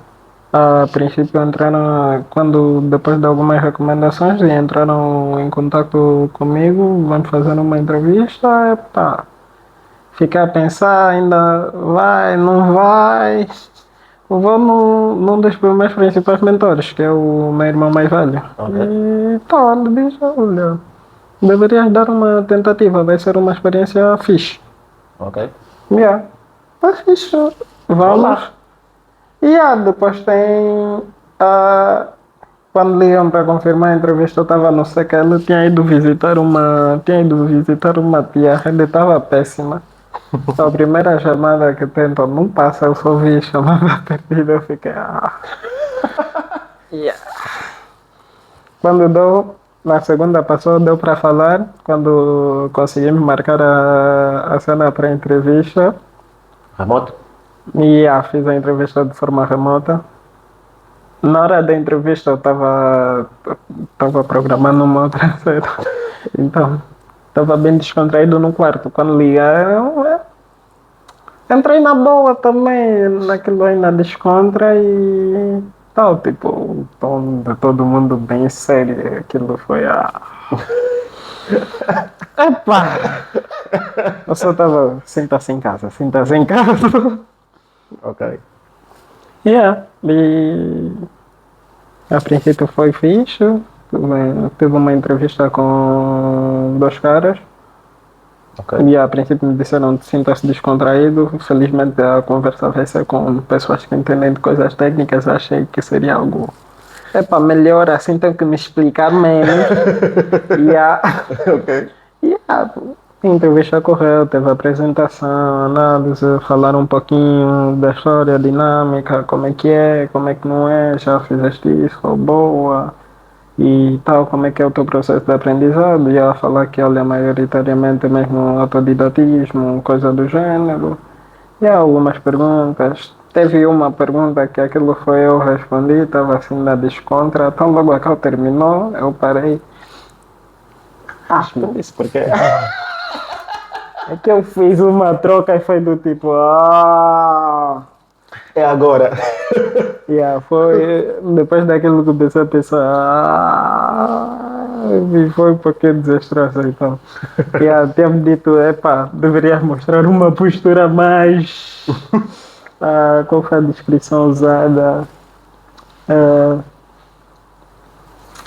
A princípio entraram, quando depois de algumas recomendações, entraram em contato comigo, vamos fazer uma entrevista, epá, fiquei a pensar, ainda vai, não vai. Vou num dos meus principais mentores, que é o meu irmão mais velho. Ok. E tá, ele diz, olha, deverias dar uma tentativa, vai ser uma experiência fixe. Ok. Yeah. Tá fixe. Vamos. Olá. Depois tem. ah, Quando ligam para confirmar a entrevista, eu estava no CQL, tinha ido visitar uma tia, a rede estava péssima. A primeira chamada que tento não passa, eu só vi chamada perdida, eu fiquei. Yeah. Quando deu, na segunda passou, deu para falar, quando conseguimos marcar a cena para a entrevista, Remoto? fiz a entrevista de forma remota. Na hora da entrevista eu estava programando uma outra cena. Então, estava bem descontraído no quarto. Quando ligaram, entrei na boa também, naquilo aí na descontra e tal, tipo, o tom de todo mundo bem sério. Aquilo foi a. Epá! Eu só tava, sinta-se em casa, sinta-se em casa. Ok. E a princípio foi fixe. Tive uma entrevista com dois caras. Ok. E a princípio me disseram sinta-se descontraído. Felizmente a conversa vai ser com pessoas que entendem de coisas técnicas. Achei que seria algo. Epá, melhor assim, tenho que me explicar menos. Ok. A entrevista correu, teve apresentação, análise, falaram um pouquinho da história, dinâmica, como é que não é, já fizeste isso, boa e tal, como é que é o teu processo de aprendizado, ia falar que olha maioritariamente mesmo autodidatismo, coisa do gênero, e há algumas perguntas. Teve uma pergunta que aquilo foi eu respondi, estava assim na descontra, então logo que terminou, eu parei. Isso porque. É que eu fiz uma troca e foi do tipo, É agora. foi depois daquilo que eu comecei a pensar, e foi um pouquinho desastroso então. Tinha-me dito, epá, deverias mostrar uma postura mais, qual foi a descrição usada? Ah,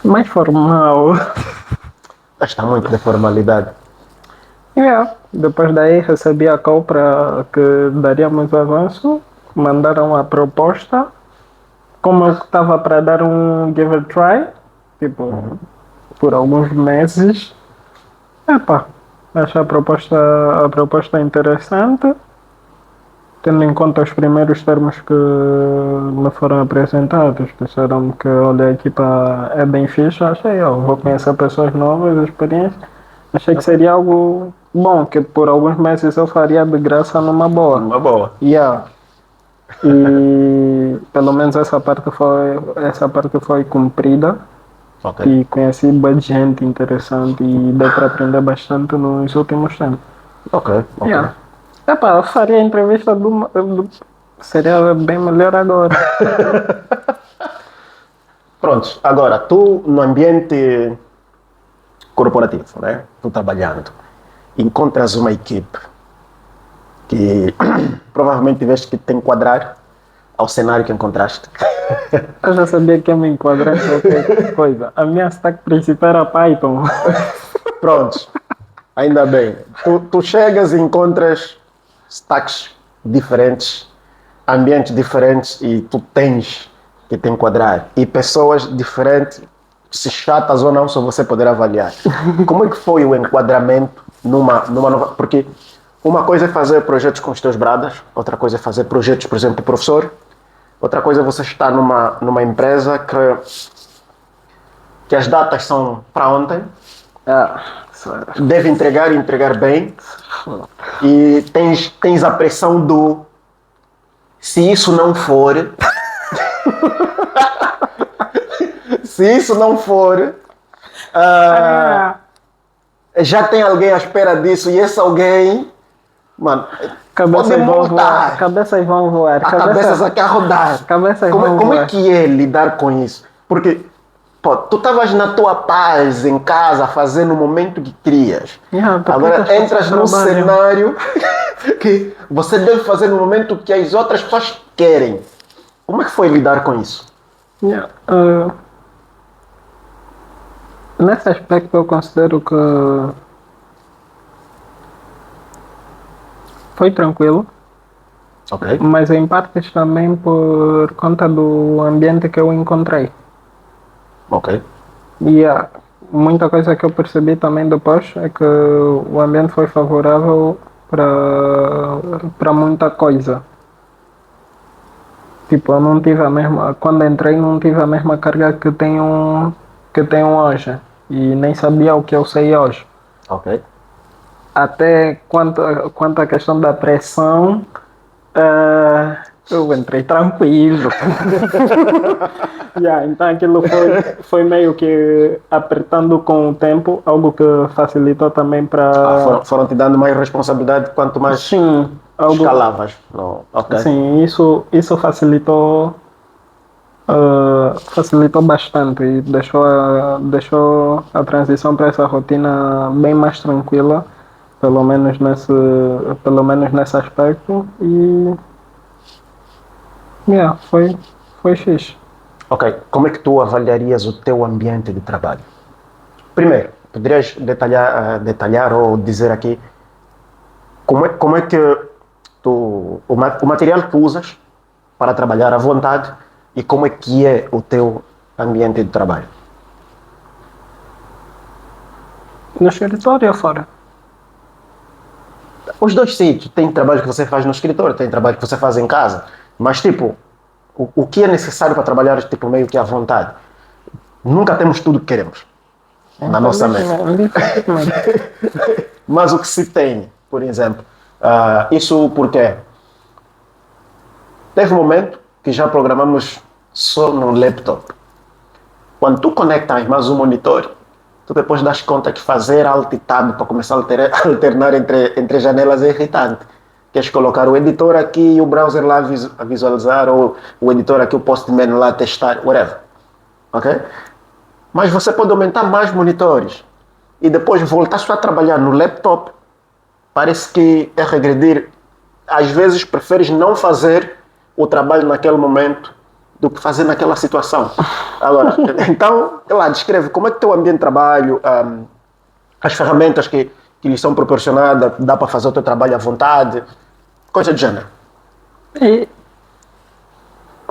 mais formal. Está muito de formalidade. Depois daí recebi a call para que daríamos avanço, mandaram a proposta. Como eu estava para dar um give a try, tipo, por alguns meses, achei a proposta interessante, tendo em conta os primeiros termos que me foram apresentados, disseram que olha, a equipa é bem fixe, achei, vou conhecer pessoas novas, experiências, achei que seria algo bom, que por alguns meses eu faria de graça numa boa. Uma boa. E pelo menos essa parte foi cumprida. Ok. E conheci bastante gente interessante e deu para aprender bastante nos últimos tempos. Ok. Eu faria a entrevista seria bem melhor agora. Pronto, agora, tu no ambiente corporativo, né? Tu trabalhando, encontras uma equipe que provavelmente tiveste que te enquadrar ao cenário que encontraste. Eu já sabia que ia me enquadrar em qualquer coisa. A minha stack principal era Python. Pronto, ainda bem. Tu chegas e encontras stacks diferentes, ambientes diferentes e tu tens que te enquadrar. E pessoas diferentes, se chatas ou não, só você poder avaliar. Como é que foi o enquadramento numa nova... Porque uma coisa é fazer projetos com os teus bradas, outra coisa é fazer projetos, por exemplo, de professor. Outra coisa é você estar numa empresa que as datas são para ontem, deve entregar e entregar bem, e tens a pressão do se isso não for se isso não for já tem alguém à espera disso e esse alguém, mano, Cabeças Pode vão voar. multar. Cabeças vão voar. A cabeça só quer rodar. Cabeças Como, vão como é voar. que é lidar com isso? Porque, pô, tu estavas na tua paz em casa, fazendo o momento que querias. Agora entras num cenário que você deve fazer no momento que as outras pessoas querem. Como é que foi lidar com isso? Yeah. Nesse aspecto eu considero que foi tranquilo, Ok. mas em partes também por conta do ambiente que eu encontrei. Ok. E muita coisa que eu percebi também depois é que o ambiente foi favorável para muita coisa. Tipo, eu não tive a mesma. Quando entrei, não tive a mesma carga que tenho hoje. E nem sabia o que eu sei hoje. Ok. Até quanto à questão da pressão, eu entrei tranquilo. Então aquilo foi meio que apertando com o tempo, algo que facilitou também para. Foram te dando mais responsabilidade quanto mais Sim, algo. escalavas. Não. Ok. Sim, isso facilitou bastante e deixou a transição para essa rotina bem mais tranquila, pelo menos nesse aspecto. E foi fixe. Ok. Como é que tu avaliarias o teu ambiente de trabalho? Primeiro, poderias detalhar ou dizer aqui como é que o material que usas para trabalhar à vontade e como é o teu ambiente de trabalho? No escritório ou fora? Os dois sítios. Tem trabalho que você faz no escritório, tem trabalho que você faz em casa. Mas, tipo, o que é necessário para trabalhar, tipo, meio que à vontade? Nunca temos tudo que queremos na nossa mente. Mas o que se tem, por exemplo, isso porque teve um momento que já programamos só no laptop. Quando tu conectas mais um monitor, tu depois das conta que fazer alt e tab para começar a alternar entre janelas é irritante. Queres colocar o editor aqui e o browser lá a visualizar, ou o editor aqui, o postman lá a testar, whatever. Ok? Mas você pode aumentar mais monitores e depois voltar só a trabalhar no laptop. Parece que é regredir. Às vezes preferes não fazer o trabalho naquele momento do que fazer naquela situação. Agora, então, lá, descreve como é que o teu ambiente de trabalho, as ferramentas que lhes são proporcionadas, dá para fazer o teu trabalho à vontade, coisa do gênero. E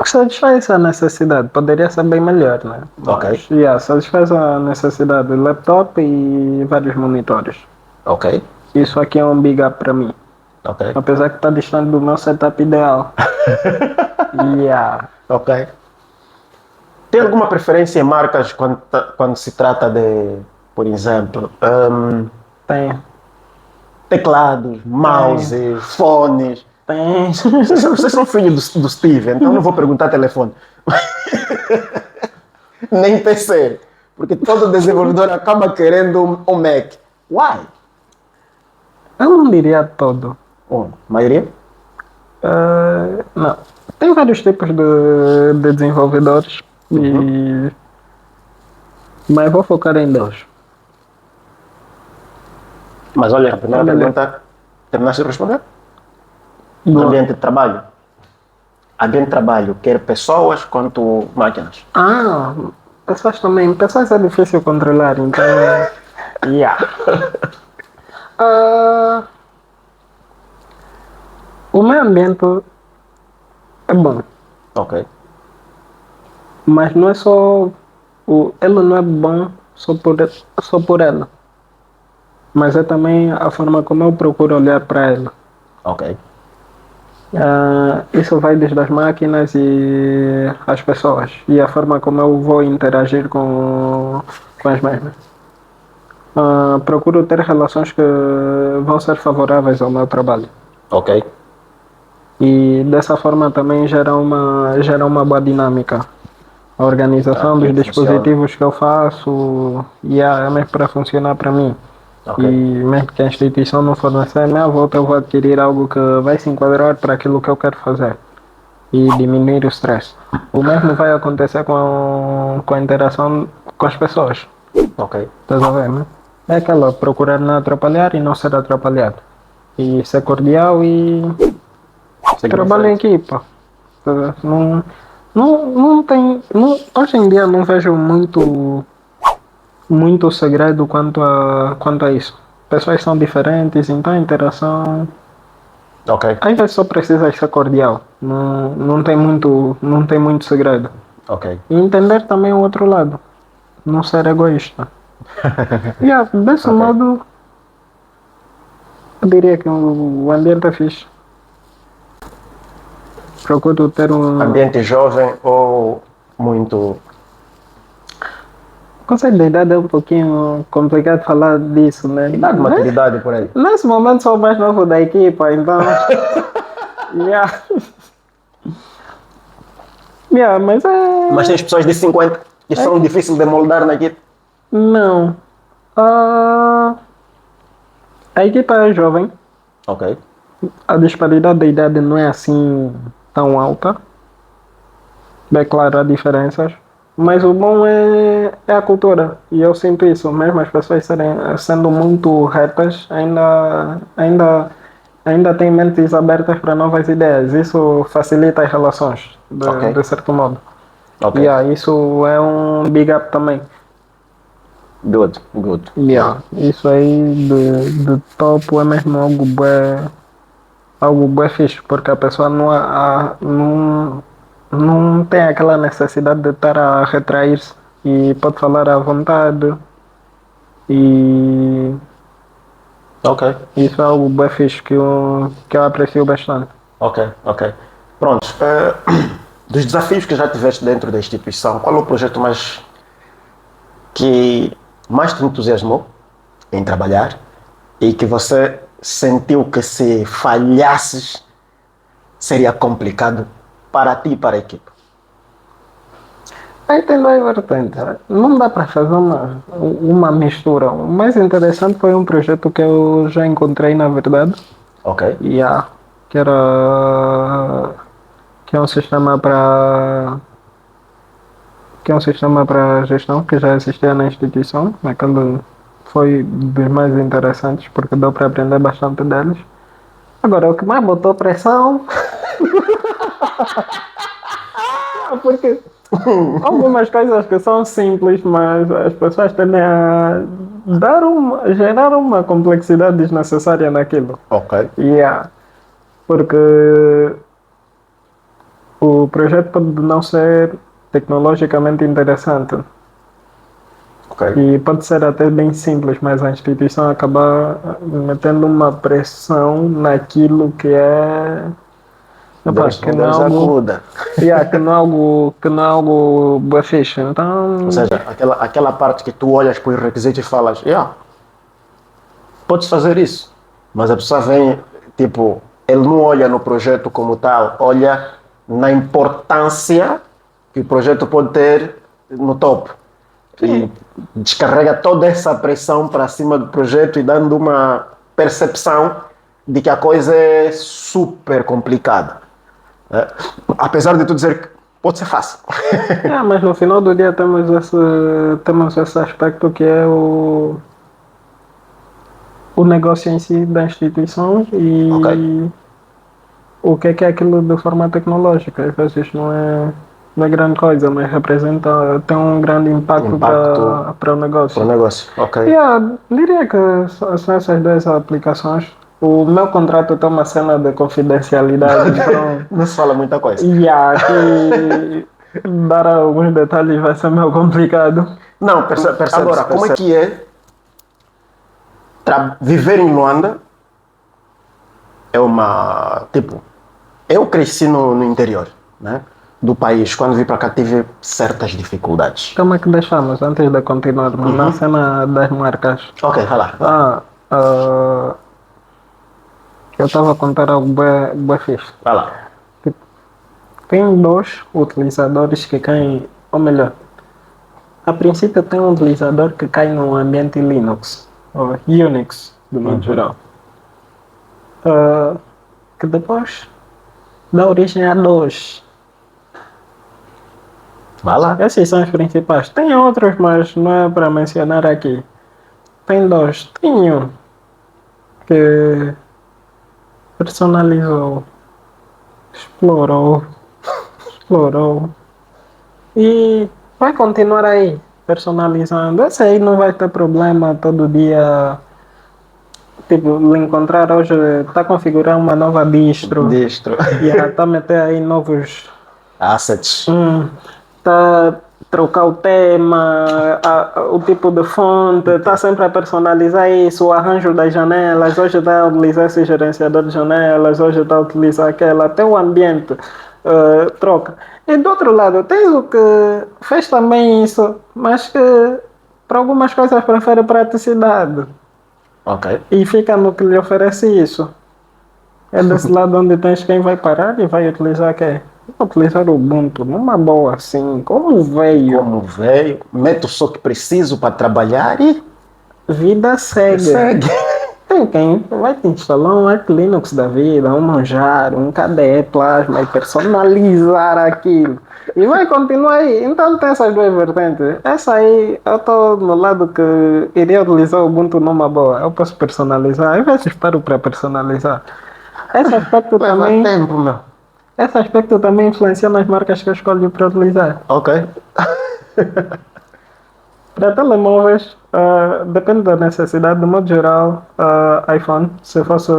satisfaz a necessidade, poderia ser bem melhor, né? Ok. Mas, satisfaz a necessidade do laptop e vários monitores. Ok. Isso aqui é um big up para mim. Ok. Apesar que está distante do meu setup ideal. Ok. Tem alguma preferência em marcas quando se trata de, por exemplo, Tem. teclados, mouses, fones? Tem. Vocês são filhos do Steve, então não vou perguntar telefone. Nem PC. Porque todo desenvolvedor acaba querendo um Mac. Why? Eu não diria todo. Maioria? Não. Tem vários tipos de desenvolvedores. Mas vou focar em dois. Mas olha, a primeira pergunta, terminaste de responder? No ambiente de trabalho. Ambiente de trabalho, quer pessoas quanto máquinas. Pessoas também. Pessoas é difícil controlar, então. O meu ambiente é bom. Ok. Mas não é só. Ele não é bom só por ela. Mas é também a forma como eu procuro olhar para ela. Ok. Isso vai desde as máquinas e as pessoas. E a forma como eu vou interagir com as mesmas. Procuro ter relações que vão ser favoráveis ao meu trabalho. Ok. E dessa forma também gera uma boa dinâmica. A organização dos dispositivos que eu faço é mesmo para funcionar para mim. Ok. E mesmo que a instituição não fornecer, à minha volta eu vou adquirir algo que vai se enquadrar para aquilo que eu quero fazer e diminuir o stress. O mesmo vai acontecer com a interação com as pessoas. Ok. Estás a ver, né? É aquela, procurar não atrapalhar e não ser atrapalhado. E ser cordial e Segue em trabalho em frente. equipa. Tá a ver? Não tem. Não, hoje em dia não vejo muito segredo quanto a isso. Pessoas são diferentes, então a interação. Ok. Às vezes só precisa ser cordial. Não tem muito segredo. Ok. E entender também o outro lado. Não ser egoísta. Yeah, desse Ok. modo, eu diria que o ambiente é fixe. Procuro ter um. Ambiente jovem ou muito. O conceito de idade é um pouquinho complicado falar disso, né? Idade de maturidade por aí. Nesse momento sou o mais novo da equipa, então. Yeah. Yeah, mas é. Mas tens pessoas de 50 que são difíceis de moldar na equipe. Não. Ah, a equipa é jovem. Ok. A disparidade de idade não é assim tão alta. Bem claro, há diferenças. Mas o bom é a cultura. E eu sinto isso. Mesmo as pessoas sendo muito retas, ainda têm mentes abertas para novas ideias. Isso facilita as relações, Ok. de certo modo. Ok. Yeah, isso é um big up também. Good. Good. Yeah, isso aí de topo é mesmo algo bué fixe, porque a pessoa não tem aquela necessidade de estar a retrair-se e pode falar à vontade. E Ok. isso é algo bem fixe que eu aprecio bastante. Ok. Ok. Pronto. Dos desafios que já tiveste dentro da instituição, qual é o projeto que mais te entusiasmou em trabalhar e que você sentiu que se falhasses seria complicado para ti e para a equipe? Aí tem duas vertentes. Não dá para fazer uma mistura. O mais interessante foi um projeto que eu já encontrei, na verdade. Ok. Yeah, que era que é um sistema para que é um sistema para gestão que já existia na instituição. Aquele foi dos mais interessantes porque deu para aprender bastante deles. Agora, o que mais botou pressão, porque algumas coisas que são simples, mas as pessoas tendem a gerar uma complexidade desnecessária naquilo. Ok. Yeah, porque o projeto pode não ser tecnologicamente interessante Ok. e pode ser até bem simples, mas a instituição acaba metendo uma pressão naquilo que é. Epá, Deus, que não é Deus algo. acuda. Yeah, que não é algo bué fixe. Ou Então. seja, aquela parte que tu olhas para os requisitos e falas, yeah, podes fazer isso. Mas a pessoa vem, tipo, ele não olha no projeto como tal, olha na importância que o projeto pode ter no topo. E descarrega toda essa pressão para cima do projeto e dando uma percepção de que a coisa é super complicada. É. Apesar de tu dizer que pode ser fácil. É, mas no final do dia temos esse aspecto que é o negócio em si da instituição Ok? e o que é aquilo de forma tecnológica. Às vezes não é grande coisa, mas tem um grande impacto Impacto para o para o negócio. negócio. Ok. Yeah, diria que são essas duas aplicações. O meu contrato tem uma cena de confidencialidade, então, Não se fala muita coisa. yeah, que dar alguns detalhes vai ser meio complicado. Não, agora, como é que é viver em Luanda? É uma. Tipo, eu cresci no interior, né? Do país. Quando vim para cá, tive certas dificuldades. Como é que deixamos, antes de continuarmos, na cena das marcas? Ok, vai lá. Ah, eu estava a contar algo bem fixe. Vai lá. Tem dois utilizadores que caem, ou melhor, a princípio tem um utilizador que cai no ambiente Linux. ou Unix, de modo geral. Que depois dá origem a DOS. Vai lá. Esses são os principais. Tem outros, mas não é para mencionar aqui. Tem DOS. Tem um que personalizou, explorou, explorou e vai continuar aí personalizando. Esse aí não vai ter problema todo dia. Tipo, encontrar hoje, está a configurar uma nova Distro. e está a meter aí novos. Assets. Está a trocar o tema, o tipo de fonte, está sempre a personalizar isso, o arranjo das janelas. Hoje está a utilizar esse gerenciador de janelas, hoje está a utilizar aquela, até o ambiente troca. E do outro lado, tens o que fez também isso, mas que para algumas coisas prefere praticidade. Ok. E fica no que lhe oferece isso. É desse lado onde tens quem vai parar e vai utilizar quê? Vai utilizar o Ubuntu numa boa assim, como veio. Como veio, meto só que preciso para trabalhar e Vida segue. Tem quem vai te instalar um Arch Linux da vida, um Manjaro, um KDE Plasma e personalizar aquilo. E vai continuar aí. Então tem essas duas vertentes. Essa aí, eu estou no lado que iria utilizar o Ubuntu numa boa. Eu posso personalizar. Às vezes paro para personalizar. Esse aspecto leva também, tempo, meu. esse aspecto também influencia nas marcas que eu escolho para utilizar. Ok. Para telemóveis, depende da necessidade. De modo geral, iPhone. Se fosse,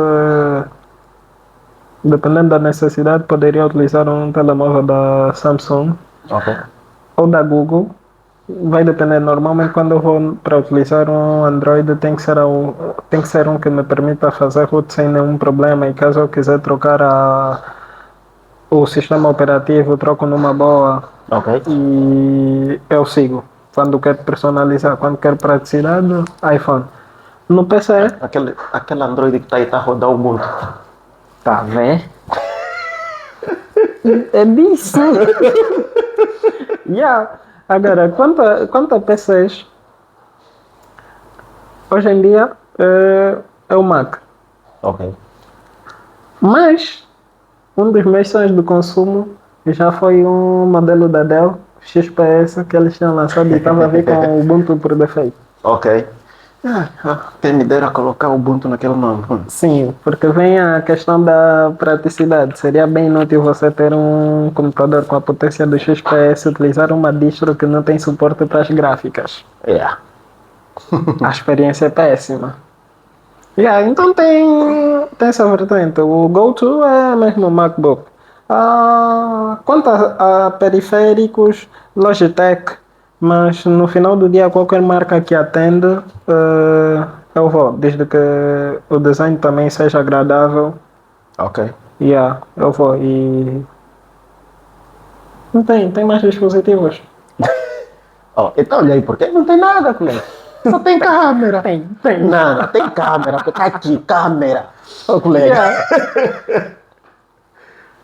dependendo da necessidade, poderia utilizar um telemóvel da Samsung Ok. ou da Google. Vai depender. Normalmente, quando eu vou para utilizar um Android, tem que ser um que me permita fazer root sem nenhum problema. E caso eu quiser trocar o sistema operativo, troco numa boa Ok. e eu sigo. Quando quero personalizar, quando quero praticidade, iPhone. No PC, Aquele Android que está aí, está a rodar o Ubuntu. tá vendo? É disso. Yeah. Agora, quanto a PCs, hoje em dia é o Mac. Ok. Mas um dos meus sonhos de consumo já foi um modelo da Dell XPS que eles tinham lançado e estava a vir com o Ubuntu por defeito. Ok. Quem me dera colocar o Ubuntu naquele nome. Sim, porque vem a questão da praticidade. Seria bem inútil você ter um computador com a potência do XPS e utilizar uma distro que não tem suporte para as gráficas. Yeah. A experiência é péssima. Yeah, então tem essa vertente. O go-to é mesmo o MacBook. Quanto a periféricos, Logitech, mas no final do dia qualquer marca que atende, eu vou, desde que o design também seja agradável, Ok. yeah, eu vou. E não tem mais dispositivos? Oh, então olha aí, porque não tem nada, colega. Só tem câmera. Tem. Nada, tem câmera. Tá aqui, câmera. Ô, colega. Yeah.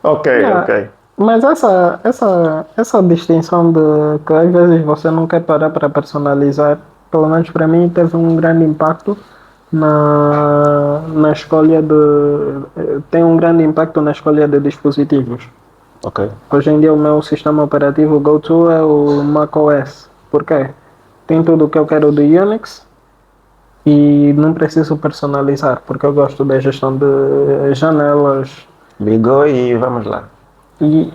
Ok, Yeah. ok. Mas essa distinção de que às vezes você não quer parar para personalizar, pelo menos para mim, teve um grande impacto na escolha tem um grande impacto na escolha de dispositivos. Ok. Hoje em dia o meu sistema operativo go-to é o macOS. Por quê? Tem tudo o que eu quero do Unix e não preciso personalizar, porque eu gosto da gestão de janelas Ligou e vamos lá. e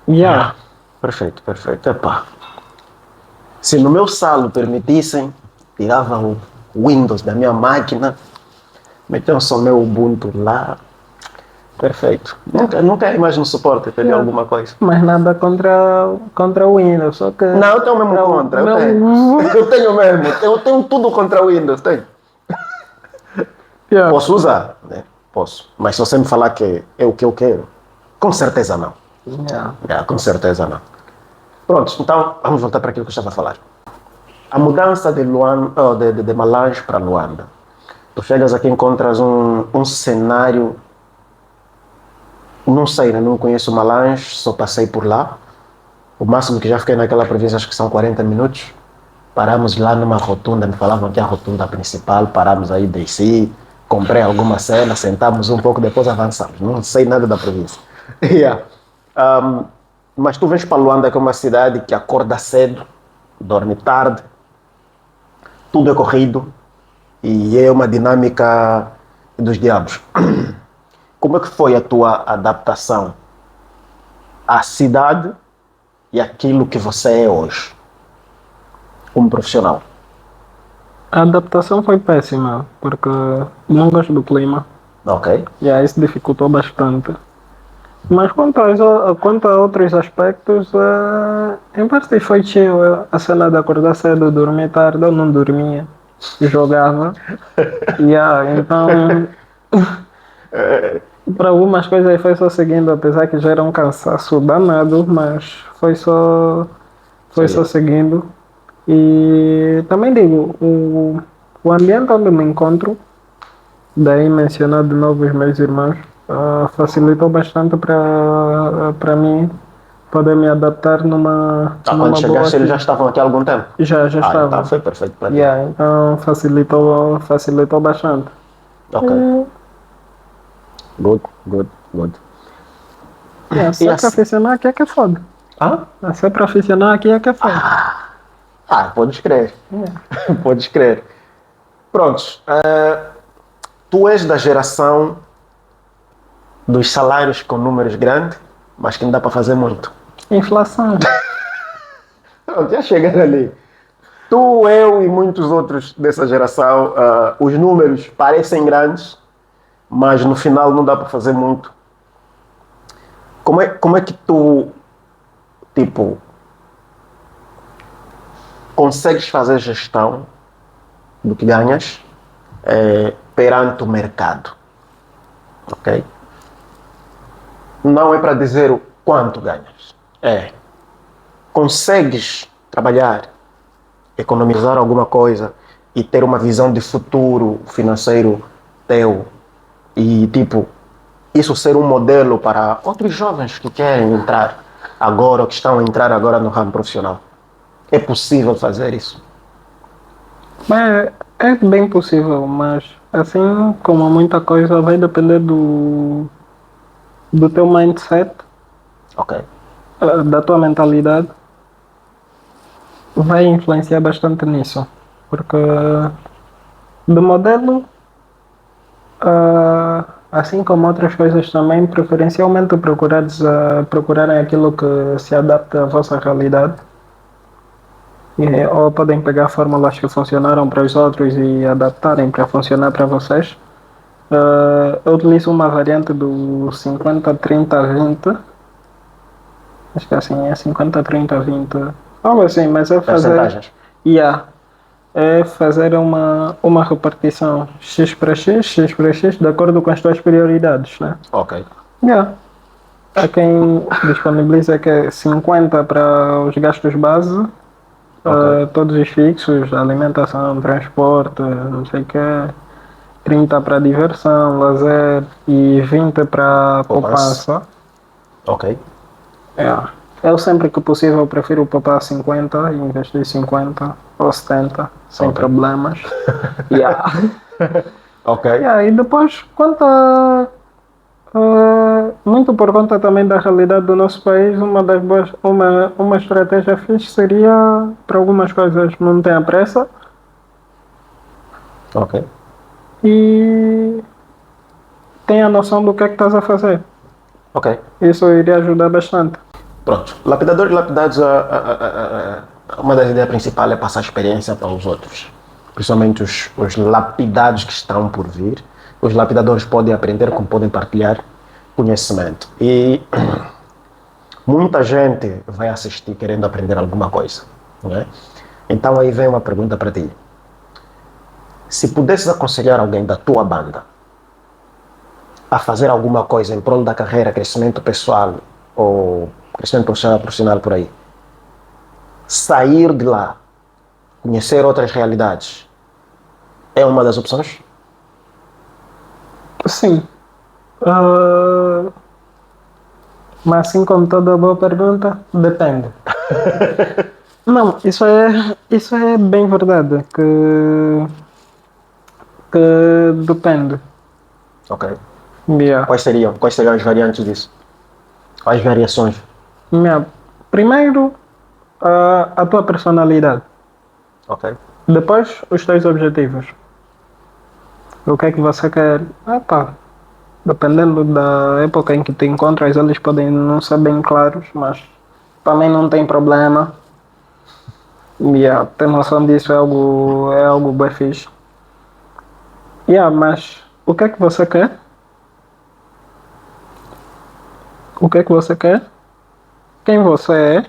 yeah. Perfeito, perfeito. Epá. Se no meu salo permitissem, tirava o Windows da minha máquina, metiam só meu Ubuntu lá. Perfeito. Nunca é mais no suporte, pedir alguma coisa. Mas nada contra o Windows, só que... Não, eu tenho mesmo contra. Eu tenho. Eu tenho mesmo. Eu tenho tudo contra o Windows. Tenho. Yeah. Posso usar, né? Posso. Mas se você me falar que é o que eu quero, com certeza não. Yeah. Com certeza não. Pronto, então vamos voltar para aquilo que eu estava a falar. A mudança de, de Malange para Luanda. Tu chegas aqui e encontras um cenário. Não sei, né? Não conheço Malange, só passei por lá. O máximo que já fiquei naquela província acho que são 40 minutos. Paramos lá numa rotunda, me falavam que é a rotunda principal, paramos aí, desci, comprei alguma cena, sentamos um pouco, depois avançamos. Não sei nada da província. Yeah. Um, mas tu vens para Luanda, que é uma cidade que acorda cedo, dorme tarde, tudo é corrido e é uma dinâmica dos diabos. Como é que foi a tua adaptação à cidade e aquilo que você é hoje, como profissional? A adaptação foi péssima, porque não gosto do clima. Ok? E aí isso dificultou bastante. Mas quanto a outros aspectos, em parte foi chill. A cena de acordar cedo, dormir tarde, eu não dormia, jogava. Então, para algumas coisas foi só seguindo, apesar que já era um cansaço danado, mas foi só Sim. seguindo. E também digo, o ambiente onde me encontro, daí mencionar de novo os meus irmãos, facilitou bastante para mim poder me adaptar Quando numa boa chegaste, eles já cidade. estavam aqui há algum tempo? Já Então estava. foi perfeito para ti. Então facilitou bastante. Ok. Good, good, good. E Ser assim? profissional aqui é que é foda. Ah? Ser profissional aqui é que é foda. Podes crer. Yeah. Podes crer. Prontos. Tu és da geração dos salários com números grandes, mas que não dá para fazer muito. Inflação. Pronto, já chegando ali. Tu, eu e muitos outros dessa geração, os números parecem grandes, mas no final não dá para fazer muito. Como é que tu, tipo, consegues fazer gestão do que ganhas perante o mercado? Ok? Não é para dizer o quanto ganhas. Consegues trabalhar, economizar alguma coisa e ter uma visão de futuro financeiro teu e, tipo, isso ser um modelo para outros jovens que querem entrar agora ou que estão a entrar agora no ramo profissional. É possível fazer isso? É bem possível, mas assim como muita coisa vai depender do teu mindset, Ok. da tua mentalidade, vai influenciar bastante nisso. Porque do modelo, assim como outras coisas também, preferencialmente procurarem aquilo que se adapta à vossa realidade. Ou podem pegar fórmulas que funcionaram para os outros e adaptarem para funcionar para vocês. Eu utilizo uma variante do 50-30-20. Acho que assim é 50-30-20. Algo assim, mas é fazer. Percentagens? Yeah, é fazer uma repartição X para X, de acordo com as tuas prioridades, né? Ok. Yeah. Há quem disponibiliza que é 50 para os gastos base, Ok. todos os fixos, alimentação, transporte, não sei o que, 30 para diversão, lazer e 20 para Poupança. poupança. Ok. Eu sempre que possível prefiro poupar 50 e investir 50 ou 70 sem Ok. problemas. Yeah. Ok. E depois, muito por conta também da realidade do nosso país, uma estratégia fixe seria, para algumas coisas, não tenha pressa Ok. e tenha noção do que é que estás a fazer. Ok. Isso iria ajudar bastante. Pronto. Lapidadores e lapidados, uma das ideias principais é passar experiência para os outros. Principalmente os lapidados que estão por vir. Os lapidadores podem aprender, como podem partilhar conhecimento. E muita gente vai assistir querendo aprender alguma coisa. Não é? Então aí vem uma pergunta para ti. Se pudesses aconselhar alguém da tua banda a fazer alguma coisa em prol da carreira, crescimento pessoal ou crescimento profissional por aí, sair de lá, conhecer outras realidades, é uma das opções? Sim. Mas assim como toda boa pergunta, depende. Não, isso é bem verdade, que depende. Ok. Yeah. Quais seriam as variantes disso? As variações? Yeah. Primeiro, a tua personalidade. Ok. Depois, os teus objetivos. O que é que você quer? Ah, pá. Dependendo da época em que te encontras, eles podem não ser bem claros, mas também não tem problema. Yeah, ter noção disso é algo bem fixe. Yeah, mas o que é que você quer? O que é que você quer? Quem você é?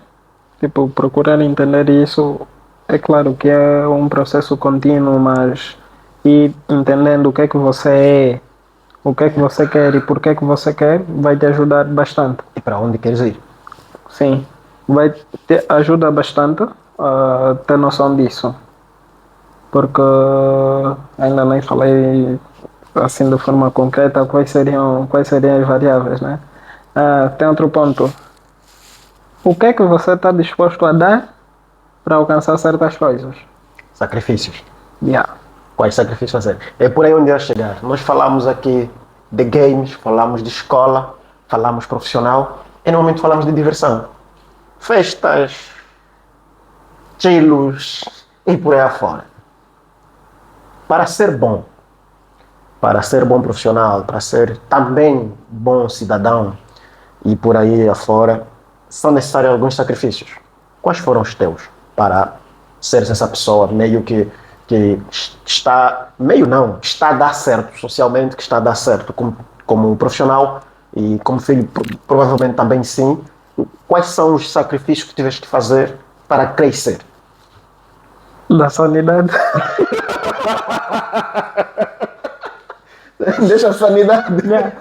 Tipo, procurar entender isso. É claro que é um processo contínuo, mas ir entendendo o que é que você é, o que é que você quer e por que é que você quer, vai te ajudar bastante. E para onde queres ir? Sim, vai te ajuda bastante a ter noção disso, porque ainda nem falei assim de forma concreta quais seriam as variáveis, né? Tem outro ponto. O que é que você está disposto a dar para alcançar certas coisas? Sacrifícios. Yeah. Quais sacrifícios fazer? É por aí onde eu ia chegar. Nós falamos aqui de games, falamos de escola, falamos profissional e no momento falamos de diversão. Festas, chilos e por aí afora. Para ser bom, para ser bom profissional, para ser também bom cidadão e por aí afora, são necessários alguns sacrifícios. Quais foram os teus para seres essa pessoa meio que está, meio não, está a dar certo socialmente, que está a dar certo como profissional e como filho, provavelmente também sim. Quais são os sacrifícios que tiveste que fazer para crescer? Da sanidade. Deixa a sanidade. Yeah.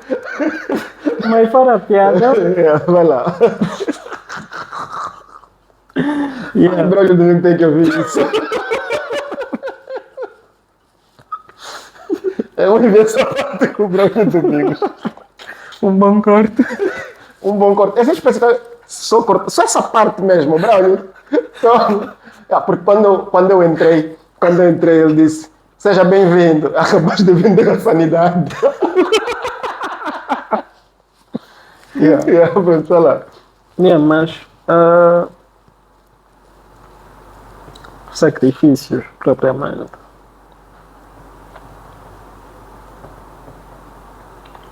Mas fora a piada, Vai lá. yeah. O Braulio domingo tem que ouvir isso. É uma invenção com o Braulio domingo. Um bom corte. Um bom corte. Essa espécie só essa parte mesmo, Braulio. Então, porque quando eu entrei, ele disse: Seja bem-vindo, acabaste de vender a sanidade. Yeah. Pronto, sei lá. Yeah, mas sacrifícios propriamente.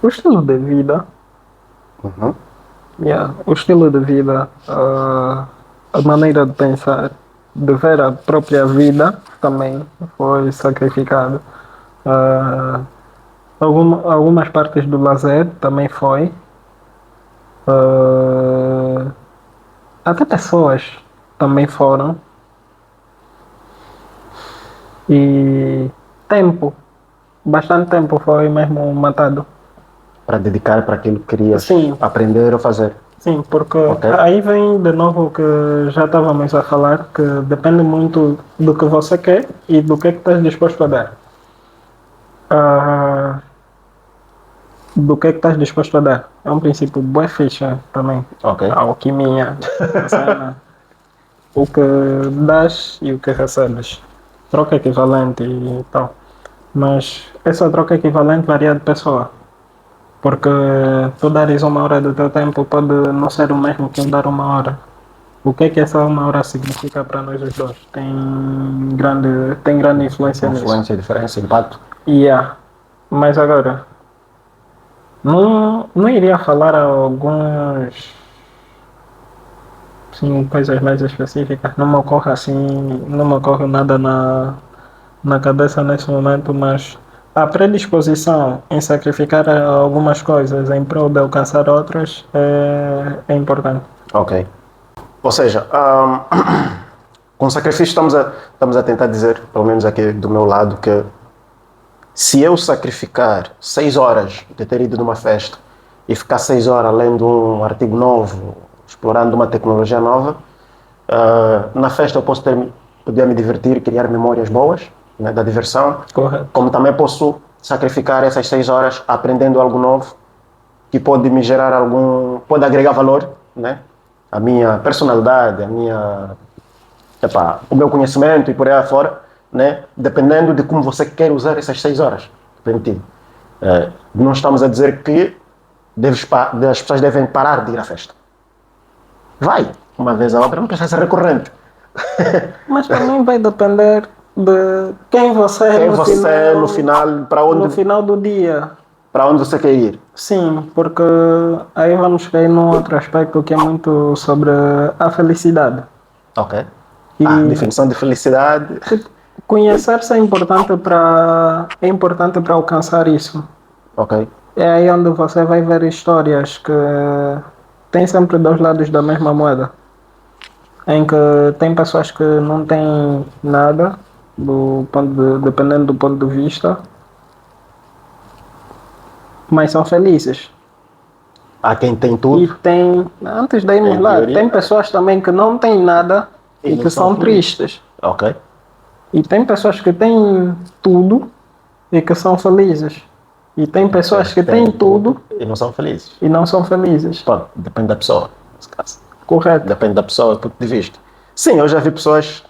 O estilo de vida, Uhum. yeah, o estilo de vida, a maneira de pensar, de ver a própria vida também foi sacrificado. Ah, algumas partes do lazer também foi. Ah, até pessoas também foram. E tempo, bastante tempo foi mesmo matado. Para dedicar para aquilo que querias Sim, aprender ou fazer. sim, porque Ok? aí vem de novo o que já estávamos a falar, que depende muito do que você quer e do que é que estás disposto a dar. Ah, do que é que estás disposto a dar. É um princípio bué ficha também. Ok. A alquimia, a cena. O que dás e o que recebes. Troca equivalente e tal. Mas essa troca equivalente varia de pessoa. Porque tu dares uma hora do teu tempo pode não ser o mesmo que eu dar uma hora. O que é que essa uma hora significa para nós os dois? Tem grande influência nisso. Influência, diferença, impacto. Yeah. Mas agora, não iria falar alguns, sim, coisas mais específicas. Não me ocorre assim, não me ocorre nada na cabeça nesse momento, mas a predisposição em sacrificar algumas coisas em prol de alcançar outras é importante. Ok. Ou seja, com sacrifício estamos a tentar dizer, pelo menos aqui do meu lado, que se eu sacrificar 6 horas de ter ido numa festa e ficar 6 horas lendo um artigo novo, explorando uma tecnologia nova, na festa eu poder me divertir, criar memórias boas, né, da diversão, Correto. como também posso sacrificar essas 6 horas aprendendo algo novo que pode me gerar pode agregar valor, né, à minha personalidade, epá, o meu conhecimento e por aí afora, né? Dependendo de como você quer usar essas 6 horas. Depende de ti. Não estamos a dizer que as pessoas devem parar de ir à festa. Vai, uma vez a outra, não precisa ser recorrente. Mas também vai depender de quem você é Quem você é no final, no final do dia. para onde você quer ir. Sim, porque aí vamos cair num outro aspecto que é muito sobre a felicidade. Ok. E Definição de felicidade. conhecer-se é importante para alcançar isso. Ok. É aí onde você vai ver histórias que têm sempre dois lados da mesma moeda. Em que tem pessoas que não têm nada, dependendo do ponto de vista, mas são felizes. Há quem tem E tudo. tem, antes de irmos Em lá, teoria. tem pessoas também que não têm nada E e não que são são felizes. tristes. Ok. E tem pessoas que têm tudo e que são felizes. E tem pessoas que têm tudo e não são felizes. e não são felizes. Pronto, depende da pessoa, nesse caso. Correto. Depende da pessoa, do ponto de vista. Sim, eu já vi pessoas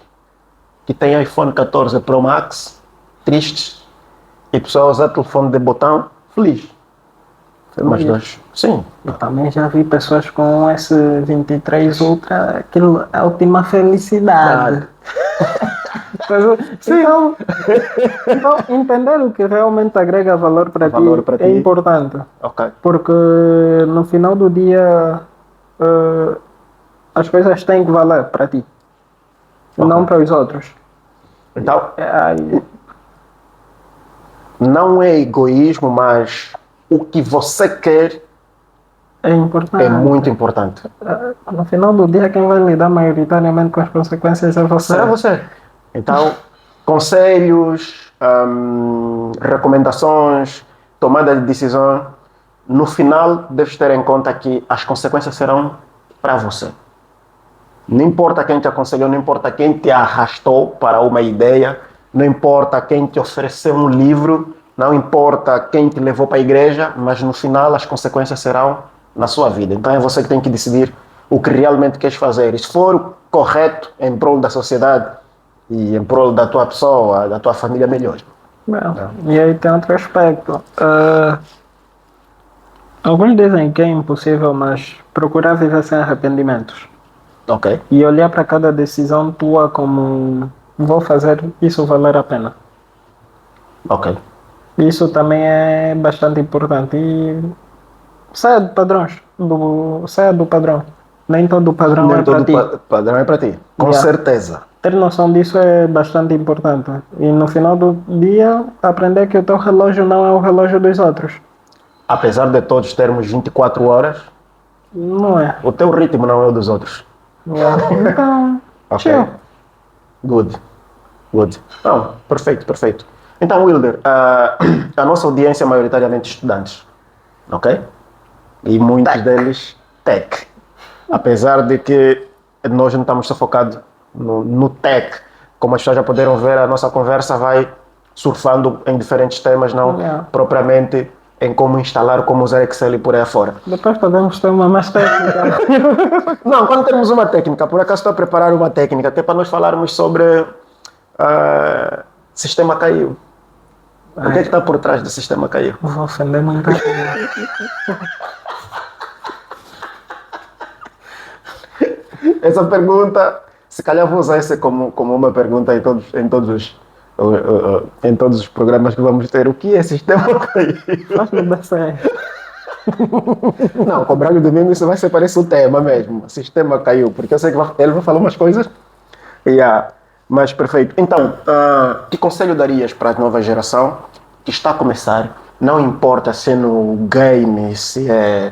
que têm iPhone 14 Pro Max tristes e pessoas a usar telefone de botão feliz. Mas dois. Sim. Eu também já vi pessoas com S23 Ultra, aquilo é a última felicidade. Então, entender o que realmente agrega valor para ti é importante. Ok. Porque no final do dia as coisas têm que valer para ti. Não para os outros. Então, Aí, não é egoísmo, mas o que você quer é importante. é muito importante. No final do dia, quem vai lidar maioritariamente com as consequências é você. Será você? Então, conselhos, recomendações, tomada de decisão, no final deves ter em conta que as consequências serão para você. Não importa quem te aconselhou, não importa quem te arrastou para uma ideia, não importa quem te ofereceu um livro, não importa quem te levou para a igreja, mas no final as consequências serão na sua vida. Então é você que tem que decidir o que realmente queres fazer. E se for correto em prol da sociedade e em prol da tua pessoa, da tua família, melhor. E aí tem outro aspecto. Alguns dizem que é impossível, mas procurar viver sem arrependimentos. Ok. E olhar para cada decisão tua como vou fazer isso valer a pena. Ok. Isso também é bastante importante. E saia do padrões. Saia do padrão. Nem todo padrão Nem é para todo ti. padrão é para ti. Com certeza. Ter noção disso é bastante importante. E no final do dia, aprender que o teu relógio não é o relógio dos outros. Apesar de todos termos 24 horas, Não é. o teu ritmo não é o dos outros. Então, Ok. chill. Good. Não, perfeito. Então, Wilder, a nossa audiência é maioritariamente estudantes, ok? E muitos deles tech. Apesar de que nós não estamos só focados no tech, como as pessoas já puderam ver, a nossa conversa vai surfando em diferentes temas, não propriamente em como instalar, como usar Excel e por aí afora. Depois podemos ter uma mais técnica. Não, quando temos uma técnica, por acaso estou a preparar uma técnica, até para nós falarmos sobre sistema caiu. O que é que está por trás do sistema caiu? Vou ofender muita gente. Essa pergunta, se calhar vou usar essa como uma pergunta em todos os programas que vamos ter. O que é sistema caiu? Faz-me dar certo. Não, cobrar o domingo isso vai ser parece o tema mesmo. Sistema caiu, porque eu sei que ele vai falar umas coisas. Mas perfeito. Então, que conselho darias para a nova geração que está a começar? Não importa se é no game, se é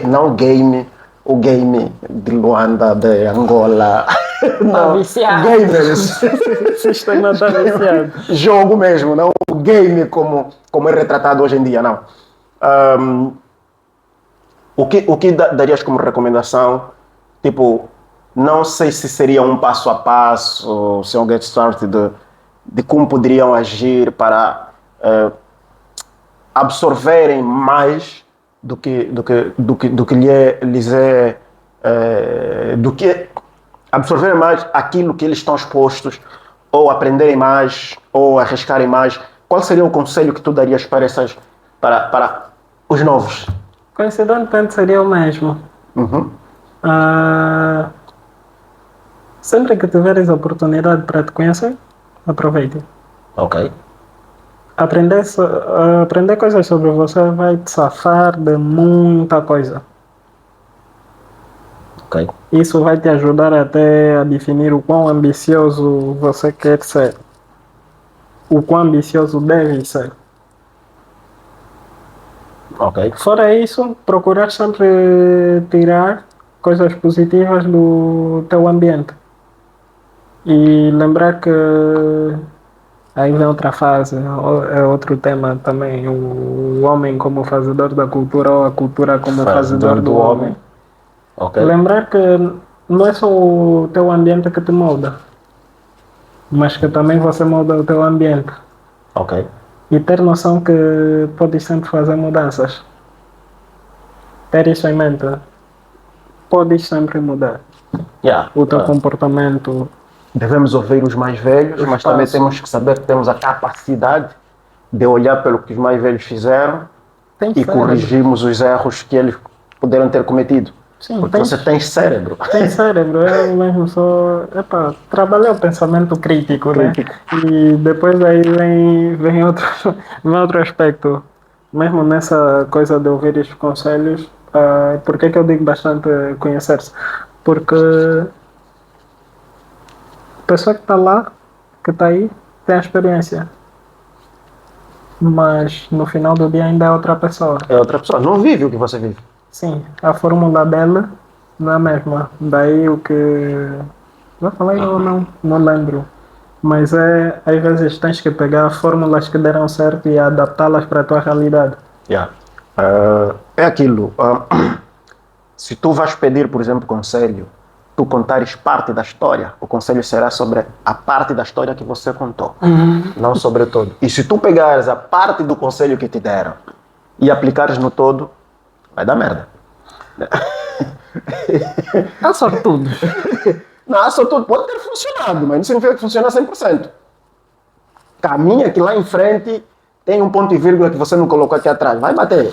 não game, o game de Luanda, de Angola. Não, viciado. gamers. Sistema está viciado. Jogo mesmo, não o game como é retratado hoje em dia, não. O que darias como recomendação? Tipo, não sei se seria um passo a passo, se é um get started de como poderiam agir para absorverem mais do que absorverem mais aquilo que eles estão expostos, ou aprenderem mais, ou arriscarem mais, qual seria o conselho que tu darias para para os novos? Coincidentemente seria o mesmo. Uhum. Ah, sempre que tiveres oportunidade para te conhecer, aproveite. Ok. Aprender coisas sobre você vai te safar de muita coisa. Ok. Isso vai te ajudar até a definir o quão ambicioso você quer ser. O quão ambicioso deve ser. Ok. Fora isso, procurar sempre tirar coisas positivas do teu ambiente. E lembrar que aí vem outra fase, é outro tema também, o homem como fazedor da cultura ou a cultura como fazedor do homem. Ok. Lembrar que não é só o teu ambiente que te molda, mas que também você molda o teu ambiente. Ok. E ter noção que podes sempre fazer mudanças. Ter isso em mente. Podes sempre mudar Yeah. o teu comportamento. Devemos ouvir os mais velhos, Os mas também passos. temos que saber que temos a capacidade de olhar pelo que os mais velhos fizeram Tem e cérebro. corrigirmos os erros que eles puderam ter cometido. Sim, Porque você tem cérebro. tem cérebro, eu mesmo sou. Epa, trabalhei o pensamento crítico, né? E depois aí vem outro aspecto. Mesmo nessa coisa de ouvir estes conselhos, por que eu digo bastante conhecer-se? Porque a pessoa que está lá, que está aí, tem a experiência. Mas no final do dia ainda é outra pessoa. É outra pessoa. Não vive o que você vive. Sim, a fórmula dela não é a mesma. Daí o que. Já falei ou não? Não lembro. Mas às vezes tens que pegar fórmulas que deram certo e adaptá-las para a tua realidade. Yeah. É aquilo. Se tu vais pedir, por exemplo, conselho, tu contares parte da história, o conselho será sobre a parte da história que você contou, não sobre todo. E se tu pegares a parte do conselho que te deram e aplicares no todo, vai dar merda. É sortudo. Não, só tudo pode ter funcionado, mas não significa que funciona 100%. Caminha que lá em frente tem um ponto e vírgula que você não colocou aqui atrás. Vai bater.